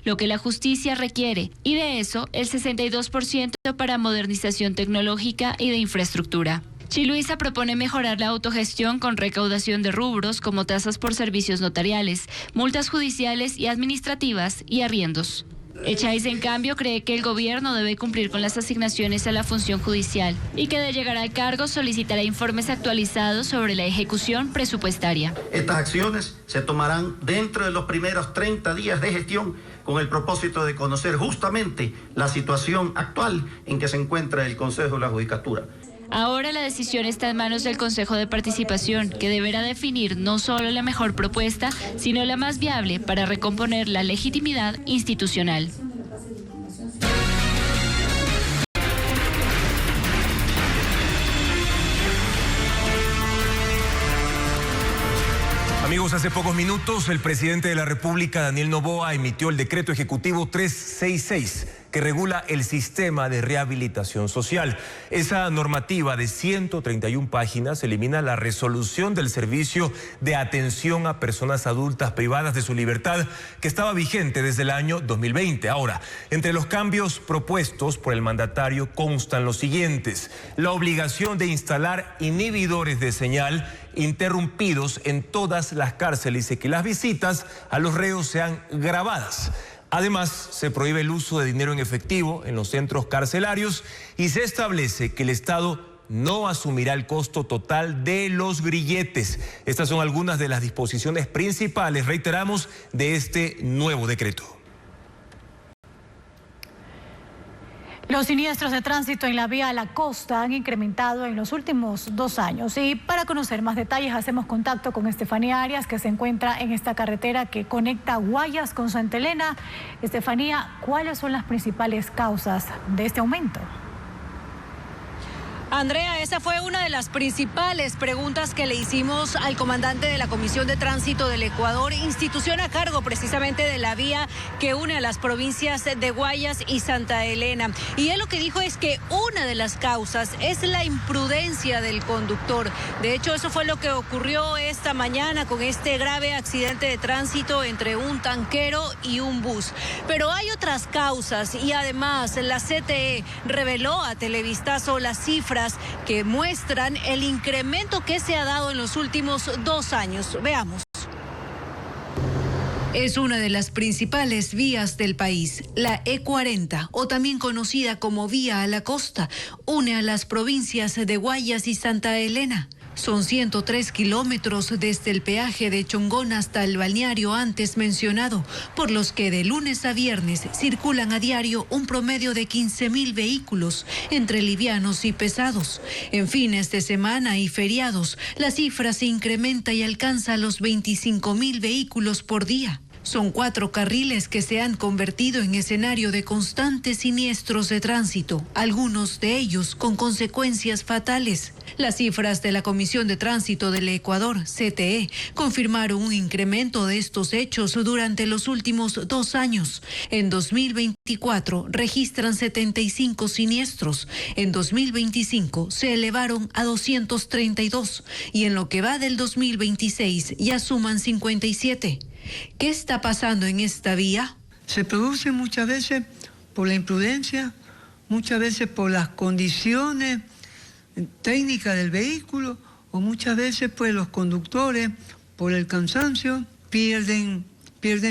lo que la justicia requiere, y de eso el 62% para modernización tecnológica y de infraestructura. Chiluisa propone mejorar la autogestión con recaudación de rubros como tasas por servicios notariales, multas judiciales y administrativas y arriendos. Echáiz, en cambio, cree que el gobierno debe cumplir con las asignaciones a la función judicial y que de llegar al cargo solicitará informes actualizados sobre la ejecución presupuestaria. Estas acciones se tomarán dentro de los primeros 30 días de gestión con el propósito de conocer justamente la situación actual en que se encuentra el Consejo de la Judicatura. Ahora la decisión está en manos del Consejo de Participación, que deberá definir no solo la mejor propuesta, sino la más viable para recomponer la legitimidad institucional. Amigos, hace pocos minutos el presidente de la República, Daniel Noboa, emitió el decreto ejecutivo 366 que regula el sistema de rehabilitación social. Esa normativa de 131 páginas elimina la resolución del servicio de atención a personas adultas privadas de su libertad que estaba vigente desde el año 2020. Ahora, entre los cambios propuestos por el mandatario constan los siguientes: la obligación de instalar inhibidores de señal interrumpidos en todas las cárceles y que las visitas a los reos sean grabadas. Además, se prohíbe el uso de dinero en efectivo en los centros carcelarios y se establece que el Estado no asumirá el costo total de los grilletes. Estas son algunas de las disposiciones principales, reiteramos, de este nuevo decreto. Los siniestros de tránsito en la vía a la costa han incrementado en los últimos 2 años. Y para conocer más detalles hacemos contacto con Estefanía Arias, que se encuentra en esta carretera que conecta Guayas con Santa Elena. Estefanía, ¿cuáles son las principales causas de este aumento? Andrea, esa fue una de las principales preguntas que le hicimos al comandante de la Comisión de Tránsito del Ecuador, institución a cargo precisamente de la vía que une a las provincias de Guayas y Santa Elena. Y él lo que dijo es que una de las causas es la imprudencia del conductor. De hecho, eso fue lo que ocurrió esta mañana con este grave accidente de tránsito entre un tanquero y un bus. Pero hay otras causas y además la CTE reveló a Televistazo las cifras que muestran el incremento que se ha dado en los últimos 2 años. Veamos. Es una de las principales vías del país, la E40, o también conocida como Vía a la Costa, une a las provincias de Guayas y Santa Elena. Son 103 kilómetros desde el peaje de Chongón hasta el balneario antes mencionado, por los que de lunes a viernes circulan a diario un promedio de 15.000 vehículos, entre livianos y pesados. En fines de semana y feriados, la cifra se incrementa y alcanza los 25.000 vehículos por día. Son 4 carriles que se han convertido en escenario de constantes siniestros de tránsito, algunos de ellos con consecuencias fatales. Las cifras de la Comisión de Tránsito del Ecuador, CTE, confirmaron un incremento de estos hechos durante los últimos 2 años. En 2024 registran 75 siniestros. En 2025 se elevaron a 232 y en lo que va del 2026 ya suman 57. ¿Qué está pasando en esta vía? Se produce muchas veces por la imprudencia, muchas veces por las condiciones técnicas del vehículo o muchas veces pues los conductores por el cansancio, pierden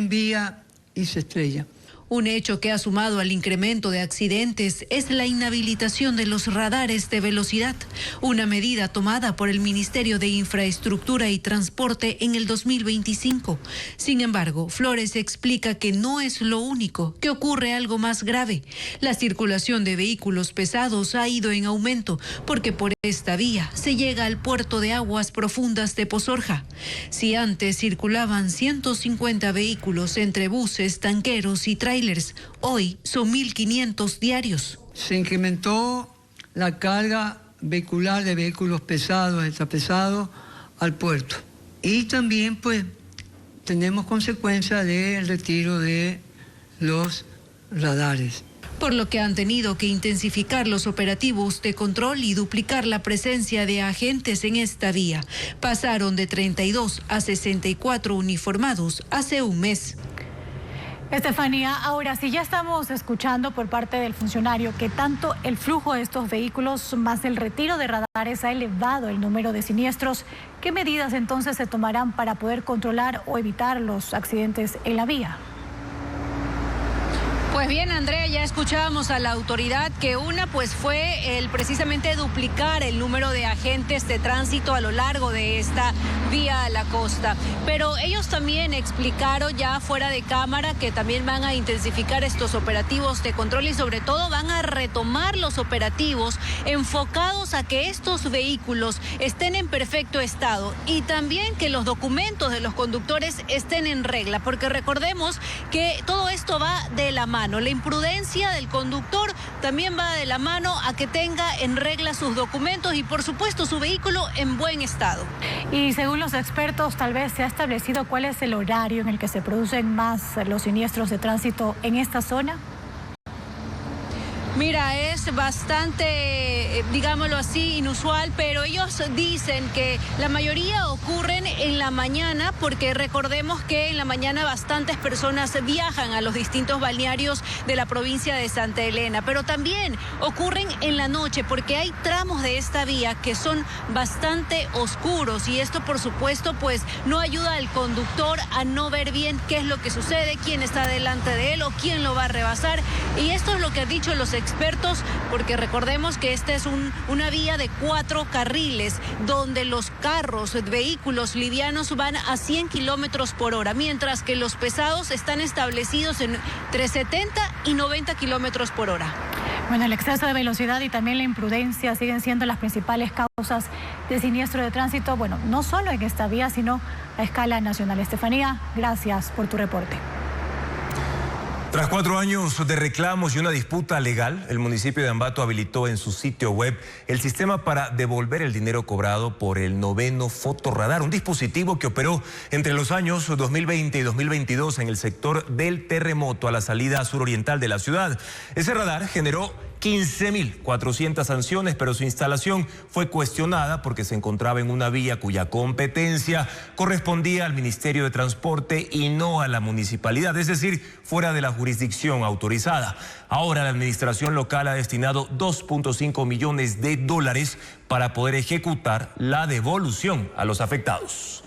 vía y se estrellan. Un hecho que ha sumado al incremento de accidentes es la inhabilitación de los radares de velocidad, una medida tomada por el Ministerio de Infraestructura y Transporte en el 2025. Sin embargo, Flores explica que no es lo único, que ocurre algo más grave. La circulación de vehículos pesados ha ido en aumento porque por esta vía se llega al puerto de aguas profundas de Pozorja. Si antes circulaban 150 vehículos entre buses, tanqueros y trailers, hoy son 1.500 diarios. Se incrementó la carga vehicular de vehículos pesados, extrapesados, al puerto. Y también, pues, tenemos consecuencia del retiro de los radares. Por lo que han tenido que intensificar los operativos de control y duplicar la presencia de agentes en esta vía. Pasaron de 32 a 64 uniformados hace un mes. Estefanía, ahora sí ya estamos escuchando por parte del funcionario que tanto el flujo de estos vehículos más el retiro de radares ha elevado el número de siniestros. ¿Qué medidas entonces se tomarán para poder controlar o evitar los accidentes en la vía? Pues bien, Andrea, ya escuchábamos a la autoridad que una pues fue el precisamente duplicar el número de agentes de tránsito a lo largo de esta vía a la costa. Pero ellos también explicaron ya fuera de cámara que también van a intensificar estos operativos de control y sobre todo van a retomar los operativos enfocados a que estos vehículos estén en perfecto estado y también que los documentos de los conductores estén en regla, porque recordemos que todo esto va de la mano. La imprudencia del conductor también va de la mano a que tenga en regla sus documentos y por supuesto su vehículo en buen estado. Y según los expertos, tal vez se ha establecido cuál es el horario en el que se producen más los siniestros de tránsito en esta zona. Mira, es bastante, digámoslo así, inusual, pero ellos dicen que la mayoría ocurren en la mañana porque recordemos que en la mañana bastantes personas viajan a los distintos balnearios de la provincia de Santa Elena, pero también ocurren en la noche porque hay tramos de esta vía que son bastante oscuros y esto por supuesto pues no ayuda al conductor a no ver bien qué es lo que sucede, quién está delante de él o quién lo va a rebasar y esto es lo que han dicho los expertos, porque recordemos que esta es una vía de 4 carriles donde los carros, vehículos livianos van a 100 kilómetros por hora, mientras que los pesados están establecidos entre 70 y 90 kilómetros por hora. Bueno, el exceso de velocidad y también la imprudencia siguen siendo las principales causas de siniestro de tránsito, bueno, no solo en esta vía, sino a escala nacional. Estefanía, gracias por tu reporte. Tras 4 años de reclamos y una disputa legal, el municipio de Ambato habilitó en su sitio web el sistema para devolver el dinero cobrado por el 9º fotorradar, un dispositivo que operó entre los años 2020 y 2022 en el sector del terremoto a la salida suroriental de la ciudad. Ese radar generó 15.400 sanciones, pero su instalación fue cuestionada porque se encontraba en una vía cuya competencia correspondía al Ministerio de Transporte y no a la municipalidad, es decir, fuera de la jurisdicción autorizada. Ahora la administración local ha destinado $2.5 millones para poder ejecutar la devolución a los afectados.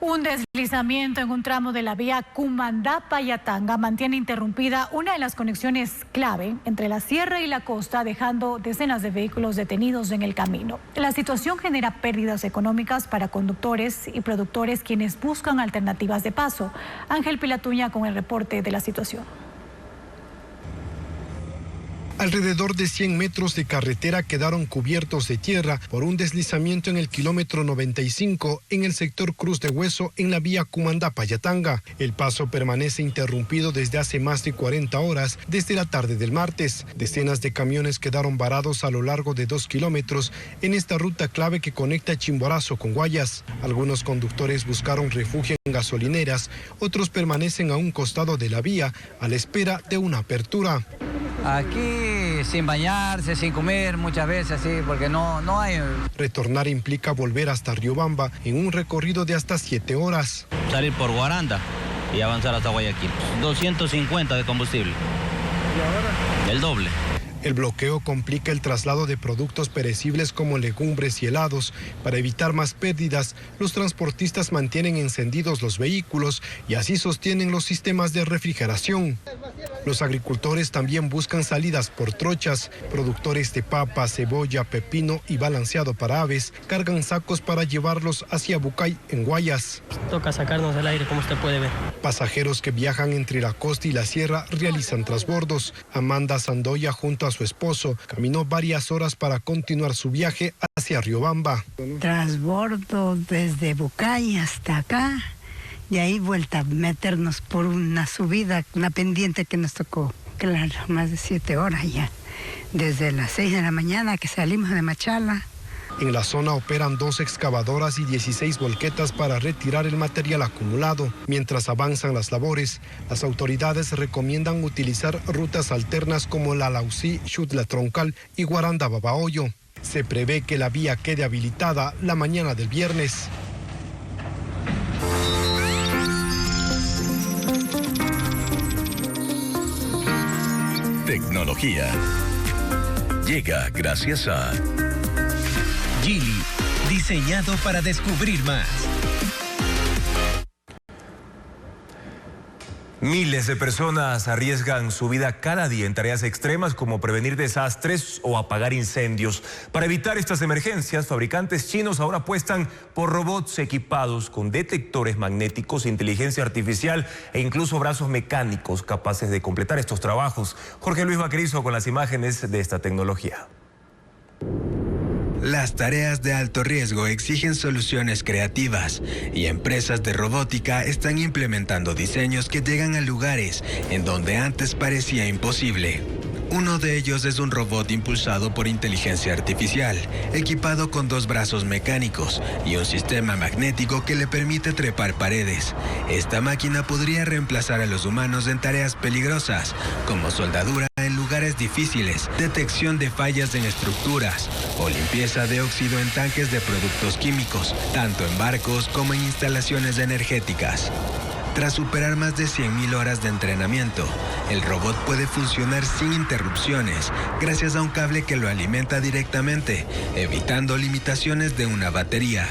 Un deslizamiento en un tramo de la vía Cumandá-Payatanga mantiene interrumpida una de las conexiones clave entre la sierra y la costa, dejando decenas de vehículos detenidos en el camino. La situación genera pérdidas económicas para conductores y productores quienes buscan alternativas de paso. Ángel Pilatuña con el reporte de la situación. Alrededor de 100 metros de carretera quedaron cubiertos de tierra por un deslizamiento en el kilómetro 95 en el sector Cruz de Hueso en la vía Cumandá-Payatanga. El paso permanece interrumpido desde hace más de 40 horas desde la tarde del martes. Decenas de camiones quedaron varados a lo largo de 2 kilómetros en esta ruta clave que conecta Chimborazo con Guayas. Algunos conductores buscaron refugio en gasolineras, otros permanecen a un costado de la vía a la espera de una apertura. Aquí sin bañarse, sin comer muchas veces, sí, porque no hay. Retornar implica volver hasta Riobamba en un recorrido de hasta 7 horas. Salir por Guaranda y avanzar hasta Guayaquil. 250 de combustible. ¿Y ahora? El doble. El bloqueo complica el traslado de productos perecibles como legumbres y helados. Para evitar más pérdidas, los transportistas mantienen encendidos los vehículos y así sostienen los sistemas de refrigeración. Los agricultores también buscan salidas por trochas. Productores de papa, cebolla, pepino y balanceado para aves cargan sacos para llevarlos hacia Bucay, en Guayas. Toca sacarnos del aire, como usted puede ver. Pasajeros que viajan entre la costa y la sierra realizan transbordos. Amanda Sandoya, junto a su esposo, caminó varias horas para continuar su viaje hacia Riobamba. Transbordo desde Bucay hasta acá. Y ahí vuelta a meternos por una subida, una pendiente que nos tocó, claro, más de 7 horas ya. Desde las 6 de la mañana que salimos de Machala. En la zona operan 2 excavadoras y 16 volquetas para retirar el material acumulado. Mientras avanzan las labores, las autoridades recomiendan utilizar rutas alternas como la Lausí, Xutla Troncal y Guaranda Babahoyo. Se prevé que la vía quede habilitada la mañana del viernes. Tecnología. Llega gracias a Geely, diseñado para descubrir más. Miles de personas arriesgan su vida cada día en tareas extremas como prevenir desastres o apagar incendios. Para evitar estas emergencias, fabricantes chinos ahora apuestan por robots equipados con detectores magnéticos, inteligencia artificial e incluso brazos mecánicos capaces de completar estos trabajos. Jorge Luis Vaquerizo con las imágenes de esta tecnología. Las tareas de alto riesgo exigen soluciones creativas y empresas de robótica están implementando diseños que llegan a lugares en donde antes parecía imposible. Uno de ellos es un robot impulsado por inteligencia artificial, equipado con 2 brazos mecánicos y un sistema magnético que le permite trepar paredes. Esta máquina podría reemplazar a los humanos en tareas peligrosas, como soldadura en lugares difíciles, detección de fallas en estructuras o limpieza de óxido en tanques de productos químicos, tanto en barcos como en instalaciones energéticas. Tras superar más de 100.000 horas de entrenamiento, el robot puede funcionar sin interrupciones gracias a un cable que lo alimenta directamente, evitando limitaciones de una batería.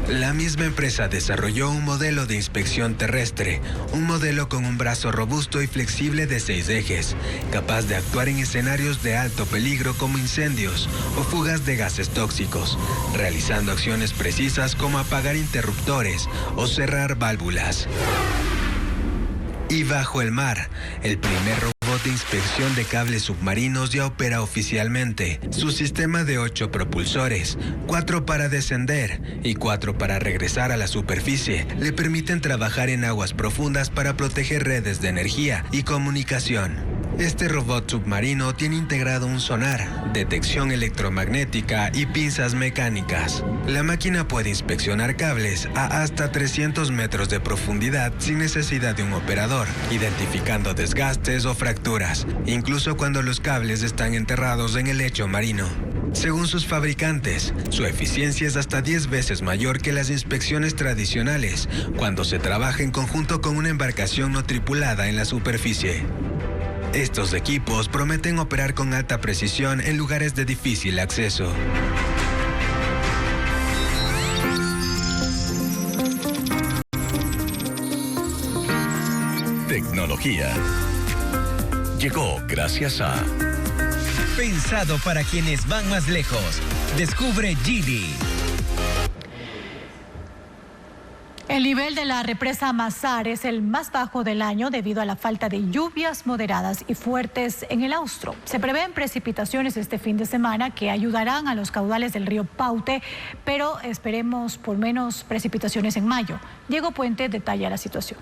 La misma empresa desarrolló un modelo de inspección terrestre, un modelo con un brazo robusto y flexible de 6 ejes, capaz de actuar en escenarios de alto peligro como incendios o fugas de gases tóxicos, realizando acciones precisas como apagar interruptores o cerrar válvulas. Y bajo el mar, el primer robot de inspección de cables submarinos ya opera oficialmente. Su sistema de 8 propulsores, 4 para descender y 4 para regresar a la superficie, le permiten trabajar en aguas profundas para proteger redes de energía y comunicación. Este robot submarino tiene integrado un sonar, detección electromagnética y pinzas mecánicas. La máquina puede inspeccionar cables a hasta 300 metros de profundidad sin necesidad de un operador, identificando desgastes o fracturas, incluso cuando los cables están enterrados en el lecho marino. Según sus fabricantes, su eficiencia es hasta 10 veces mayor que las inspecciones tradicionales cuando se trabaja en conjunto con una embarcación no tripulada en la superficie. Estos equipos prometen operar con alta precisión en lugares de difícil acceso. Tecnología. Llegó gracias a... Pensado para quienes van más lejos. Descubre Geely. El nivel de la represa Mazar es el más bajo del año debido a la falta de lluvias moderadas y fuertes en el Austro. Se prevén precipitaciones este fin de semana que ayudarán a los caudales del río Paute, pero esperemos por menos precipitaciones en mayo. Diego Puente detalla la situación.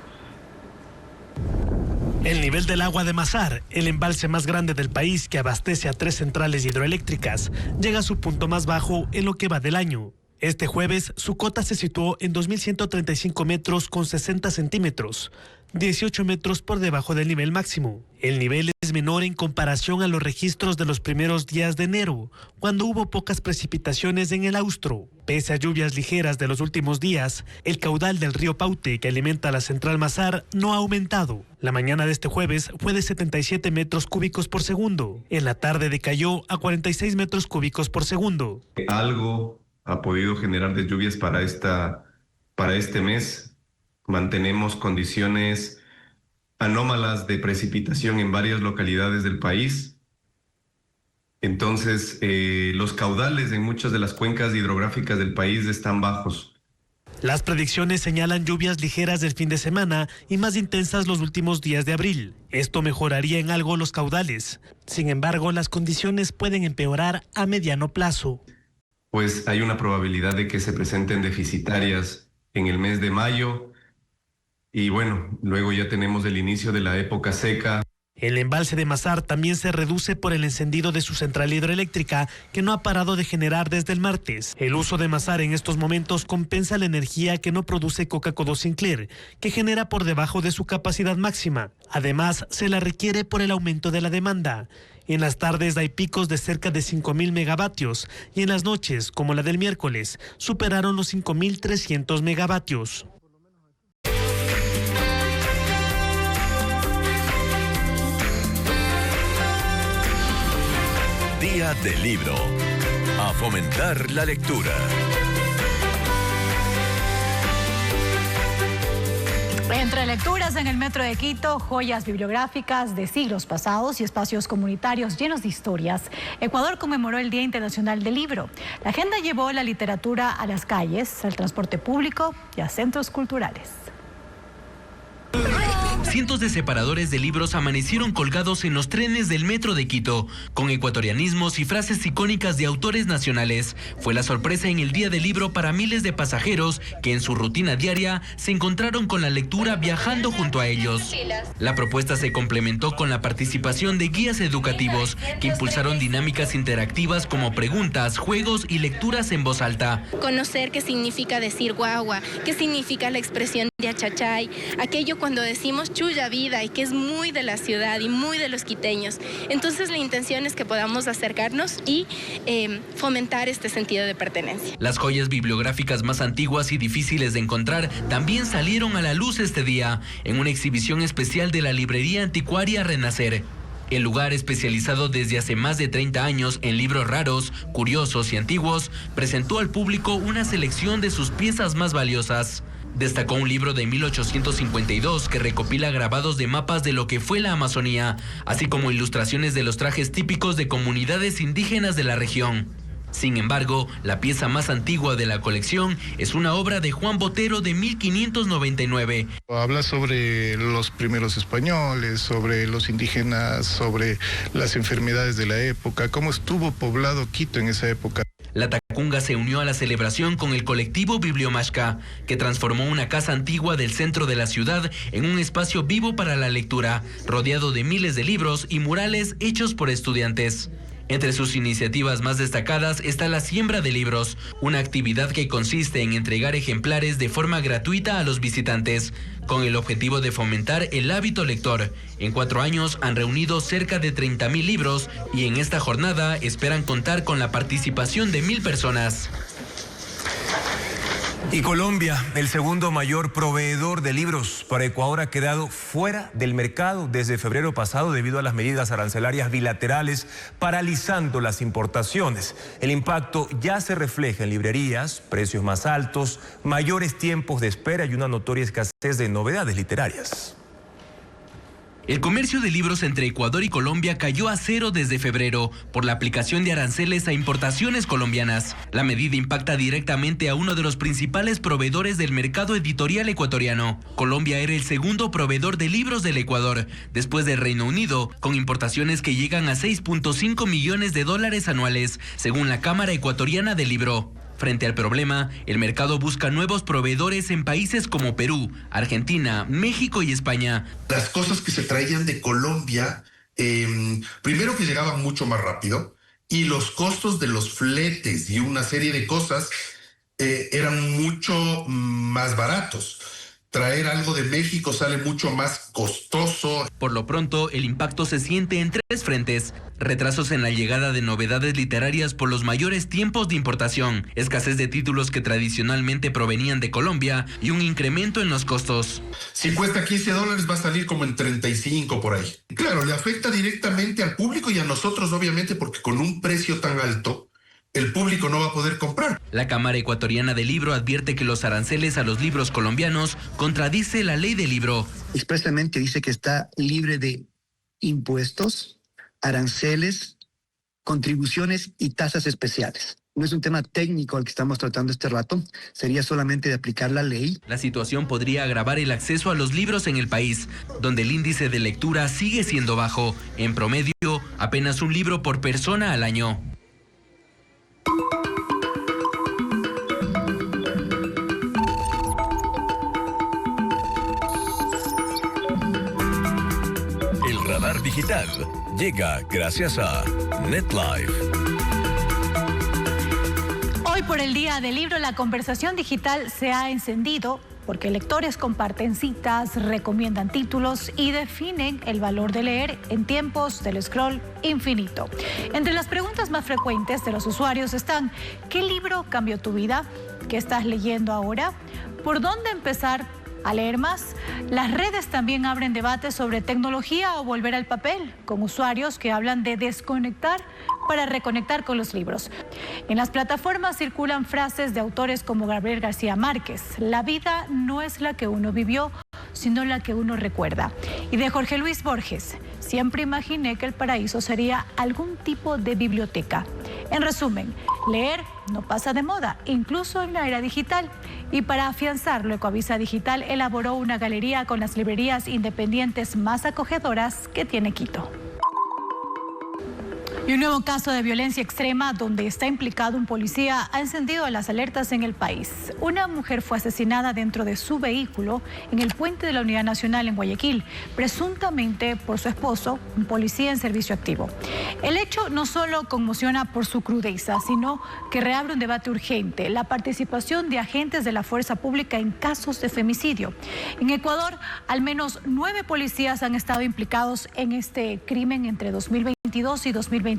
El nivel del agua de Mazar, el embalse más grande del país que abastece a 3 centrales hidroeléctricas, llega a su punto más bajo en lo que va del año. Este jueves, su cota se situó en 2.135 metros con 60 centímetros, 18 metros por debajo del nivel máximo. El nivel es menor en comparación a los registros de los primeros días de enero, cuando hubo pocas precipitaciones en el Austro. Pese a lluvias ligeras de los últimos días, el caudal del río Paute, que alimenta la central Mazar, no ha aumentado. La mañana de este jueves fue de 77 metros cúbicos por segundo. En la tarde decayó a 46 metros cúbicos por segundo. Algo ha podido generar de lluvias para este mes. Mantenemos condiciones anómalas de precipitación en varias localidades del país. Entonces, los caudales en muchas de las cuencas hidrográficas del país están bajos. Las predicciones señalan lluvias ligeras del fin de semana y más intensas los últimos días de abril. Esto mejoraría en algo los caudales. Sin embargo, las condiciones pueden empeorar a mediano plazo. Pues hay una probabilidad de que se presenten deficitarias en el mes de mayo. Y bueno, luego ya tenemos el inicio de la época seca. El embalse de Mazar también se reduce por el encendido de su central hidroeléctrica, que no ha parado de generar desde el martes. El uso de Mazar en estos momentos compensa la energía que no produce Coca-Cola Sinclair, que genera por debajo de su capacidad máxima. Además, se la requiere por el aumento de la demanda. En las tardes hay picos de cerca de 5.000 megavatios y en las noches, como la del miércoles, superaron los 5.300 megavatios. Día del Libro. A fomentar la lectura. Entre lecturas en el metro de Quito, joyas bibliográficas de siglos pasados y espacios comunitarios llenos de historias, Ecuador conmemoró el Día Internacional del Libro. La agenda llevó la literatura a las calles, al transporte público y a centros culturales. Cientos de separadores de libros amanecieron colgados en los trenes del metro de Quito, con ecuatorianismos y frases icónicas de autores nacionales. Fue la sorpresa en el Día del Libro para miles de pasajeros que en su rutina diaria se encontraron con la lectura viajando junto a ellos. La propuesta se complementó con la participación de guías educativos que impulsaron dinámicas interactivas como preguntas, juegos y lecturas en voz alta. Conocer qué significa decir guagua, qué significa la expresión de achachay, aquello cuando decimos chulla vida y que es muy de la ciudad y muy de los quiteños. Entonces la intención es que podamos acercarnos y fomentar este sentido de pertenencia. Las joyas bibliográficas más antiguas y difíciles de encontrar también salieron a la luz este día en una exhibición especial de la librería anticuaria Renacer. El lugar, especializado desde hace más de 30 años en libros raros, curiosos y antiguos, presentó al público una selección de sus piezas más valiosas. Destacó un libro de 1852 que recopila grabados de mapas de lo que fue la Amazonía, así como ilustraciones de los trajes típicos de comunidades indígenas de la región. Sin embargo, la pieza más antigua de la colección es una obra de Juan Botero de 1599. Habla sobre los primeros españoles, sobre los indígenas, sobre las enfermedades de la época, cómo estuvo poblado Quito en esa época. La Tacunga se unió a la celebración con el colectivo Bibliomashka, que transformó una casa antigua del centro de la ciudad en un espacio vivo para la lectura, rodeado de miles de libros y murales hechos por estudiantes. Entre sus iniciativas más destacadas está la siembra de libros, una actividad que consiste en entregar ejemplares de forma gratuita a los visitantes, con el objetivo de fomentar el hábito lector. En 4 años han reunido cerca de 30.000 libros y en esta jornada esperan contar con la participación de 1.000 personas. Y Colombia, el segundo mayor proveedor de libros para Ecuador, ha quedado fuera del mercado desde febrero pasado debido a las medidas arancelarias bilaterales paralizando las importaciones. El impacto ya se refleja en librerías, precios más altos, mayores tiempos de espera y una notoria escasez de novedades literarias. El comercio de libros entre Ecuador y Colombia cayó a cero desde febrero por la aplicación de aranceles a importaciones colombianas. La medida impacta directamente a uno de los principales proveedores del mercado editorial ecuatoriano. Colombia era el segundo proveedor de libros del Ecuador, después del Reino Unido, con importaciones que llegan a $6.5 millones anuales, según la Cámara Ecuatoriana del Libro. Frente al problema, el mercado busca nuevos proveedores en países como Perú, Argentina, México y España. Las cosas que se traían de Colombia, primero que llegaban mucho más rápido, y los costos de los fletes y una serie de cosas eran mucho más baratos. Traer algo de México sale mucho más costoso. Por lo pronto, el impacto se siente en 3 frentes. Retrasos en la llegada de novedades literarias por los mayores tiempos de importación, escasez de títulos que tradicionalmente provenían de Colombia y un incremento en los costos. Si cuesta $15, va a salir como en 35 por ahí. Claro, le afecta directamente al público y a nosotros, obviamente, porque con un precio tan alto, el público no va a poder comprar. La Cámara Ecuatoriana del Libro advierte que los aranceles a los libros colombianos contradice la ley del libro. Expresamente dice que está libre de impuestos, aranceles, contribuciones y tasas especiales. No es un tema técnico al que estamos tratando este rato, sería solamente de aplicar la ley. La situación podría agravar el acceso a los libros en el país, donde el índice de lectura sigue siendo bajo. En promedio, apenas un libro por persona al año. El radar digital llega gracias a NetLife. Hoy por el Día del Libro, la conversación digital se ha encendido porque lectores comparten citas, recomiendan títulos y definen el valor de leer en tiempos del scroll infinito. Entre las preguntas más frecuentes de los usuarios están: ¿qué libro cambió tu vida? ¿Qué estás leyendo ahora? ¿Por dónde empezar a leer más? Las redes también abren debates sobre tecnología o volver al papel, con usuarios que hablan de desconectar para reconectar con los libros. En las plataformas circulan frases de autores como Gabriel García Márquez: la vida no es la que uno vivió, sino la que uno recuerda. Y de Jorge Luis Borges: siempre imaginé que el paraíso sería algún tipo de biblioteca. En resumen, leer no pasa de moda, incluso en la era digital. Y para afianzarlo, Ecoavisa Digital elaboró una galería con las librerías independientes más acogedoras que tiene Quito. Y un nuevo caso de violencia extrema donde está implicado un policía ha encendido las alertas en el país. Una mujer fue asesinada dentro de su vehículo en el puente de la Unidad Nacional en Guayaquil, presuntamente por su esposo, un policía en servicio activo. El hecho no solo conmociona por su crudeza, sino que reabre un debate urgente: la participación de agentes de la fuerza pública en casos de femicidio. En Ecuador, al menos 9 policías han estado implicados en este crimen entre 2022 y 2026.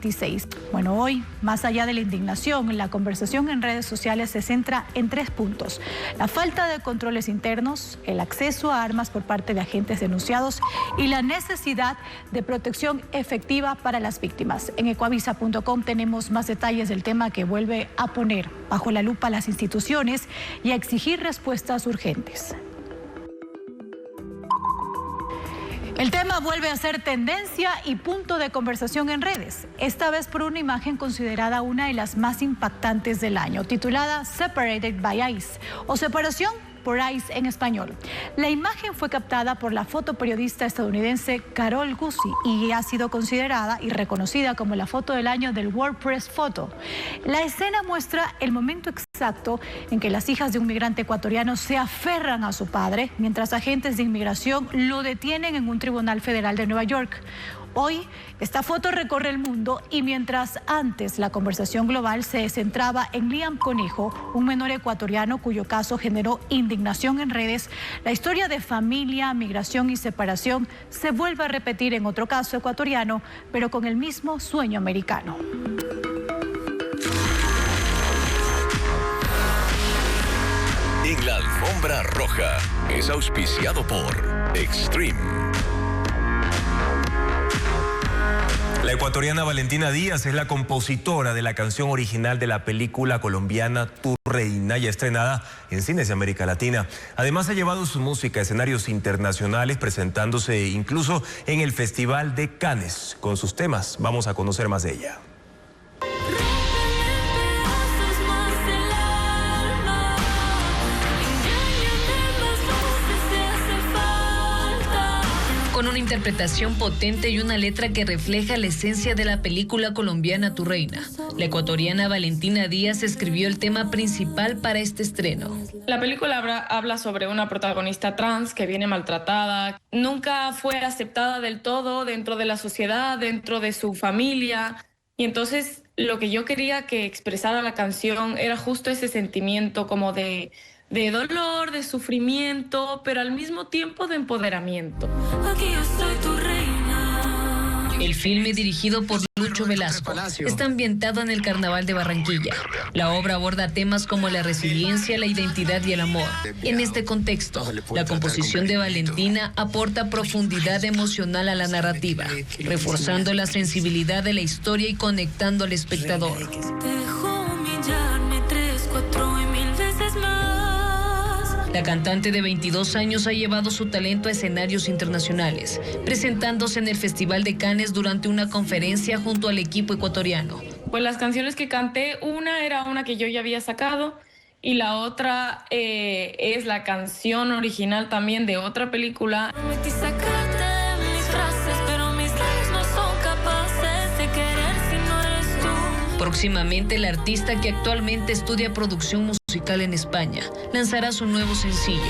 Bueno, hoy, más allá de la indignación, la conversación en redes sociales se centra en 3 puntos: la falta de controles internos, el acceso a armas por parte de agentes denunciados y la necesidad de protección efectiva para las víctimas. En ecoavisa.com tenemos más detalles del tema, que vuelve a poner bajo la lupa a las instituciones y a exigir respuestas urgentes. El tema vuelve a ser tendencia y punto de conversación en redes, esta vez por una imagen considerada una de las más impactantes del año, titulada Separated by ICE, o Separación por ICE en español. La imagen fue captada por la fotoperiodista estadounidense Carol Guzzi y ha sido considerada y reconocida como la foto del año del World Press Photo. La escena muestra el momento exacto en que las hijas de un migrante ecuatoriano se aferran a su padre, mientras agentes de inmigración lo detienen en un tribunal federal de Nueva York. Hoy, esta foto recorre el mundo y mientras antes la conversación global se centraba en Liam Conejo, un menor ecuatoriano cuyo caso generó indignación en redes, la historia de familia, migración y separación se vuelve a repetir en otro caso ecuatoriano, pero con el mismo sueño americano. En la alfombra roja es auspiciado por Extreme. La ecuatoriana Valentina Díaz es la compositora de la canción original de la película colombiana Tu Reina, ya estrenada en cines de América Latina. Además, ha llevado su música a escenarios internacionales, presentándose incluso en el Festival de Cannes con sus temas. Vamos a conocer más de ella. Con una interpretación potente y una letra que refleja la esencia de la película colombiana Tu Reina, la ecuatoriana Valentina Díaz escribió el tema principal para este estreno. La película habla sobre una protagonista trans que viene maltratada, nunca fue aceptada del todo dentro de la sociedad, dentro de su familia, y entonces lo que yo quería que expresara la canción era justo ese sentimiento como de dolor, de sufrimiento, pero al mismo tiempo de empoderamiento. Aquí yo soy tu reina. El filme, dirigido por Lucho Velasco, está ambientado en el Carnaval de Barranquilla. La obra aborda temas como la resiliencia, la identidad y el amor. En este contexto, la composición de Valentina aporta profundidad emocional a la narrativa, reforzando la sensibilidad de la historia y conectando al espectador. La cantante de 22 años ha llevado su talento a escenarios internacionales, presentándose en el Festival de Cannes durante una conferencia junto al equipo ecuatoriano. Pues las canciones que canté, una era una que yo ya había sacado y la otra es la canción original también de otra película. Prometí sacarte de mis frases, pero mis labios no son capaces de querer si no eres tú. Próximamente, el artista, que actualmente estudia producción musical en España, lanzará su nuevo sencillo.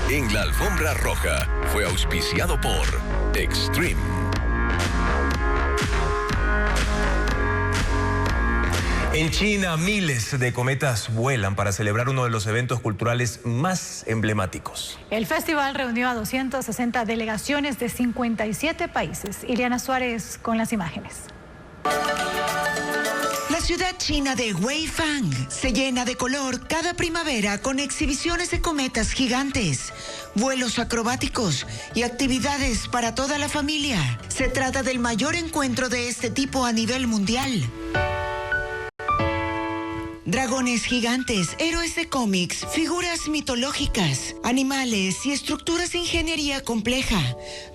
En la alfombra roja fue auspiciado por Extreme. En China, miles de cometas vuelan para celebrar uno de los eventos culturales más emblemáticos. El festival reunió a 260 delegaciones de 57 países. Ileana Suárez con las imágenes. La ciudad china de Weifang se llena de color cada primavera con exhibiciones de cometas gigantes, vuelos acrobáticos y actividades para toda la familia. Se trata del mayor encuentro de este tipo a nivel mundial. Dragones gigantes, héroes de cómics, figuras mitológicas, animales y estructuras de ingeniería compleja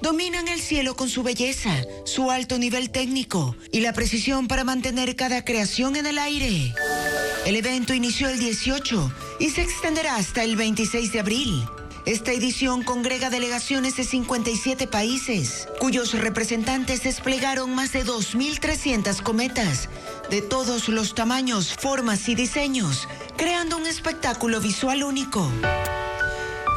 dominan el cielo con su belleza, su alto nivel técnico y la precisión para mantener cada creación en el aire. El evento inició el 18 y se extenderá hasta el 26 de abril. Esta edición congrega delegaciones de 57 países, cuyos representantes desplegaron más de 2.300 cometas de todos los tamaños, formas y diseños, creando un espectáculo visual único.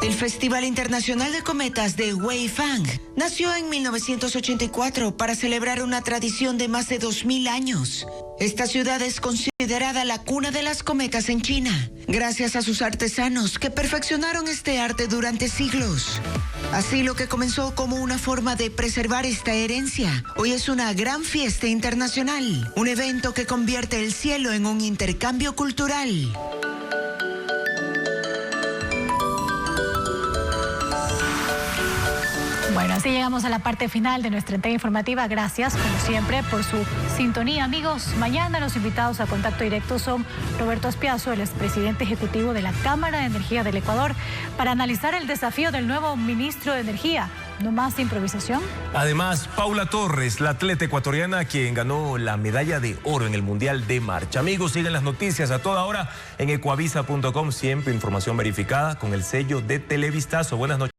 El Festival Internacional de Cometas de Weifang nació en 1984 para celebrar una tradición de más de 2.000 años. Esta ciudad es considerada la cuna de las cometas en China, gracias a sus artesanos que perfeccionaron este arte durante siglos. Así, lo que comenzó como una forma de preservar esta herencia, hoy es una gran fiesta internacional, un evento que convierte el cielo en un intercambio cultural. Bueno, así llegamos a la parte final de nuestra entrega informativa. Gracias, como siempre, por su sintonía, amigos. Mañana los invitados a contacto directo son Roberto Aspiazu, el expresidente ejecutivo de la Cámara de Energía del Ecuador, para analizar el desafío del nuevo ministro de Energía. No más improvisación. Además, Paula Torres, la atleta ecuatoriana quien ganó la medalla de oro en el Mundial de Marcha. Amigos, siguen las noticias a toda hora en ecuavisa.com. Siempre información verificada con el sello de Televistazo. Buenas noches.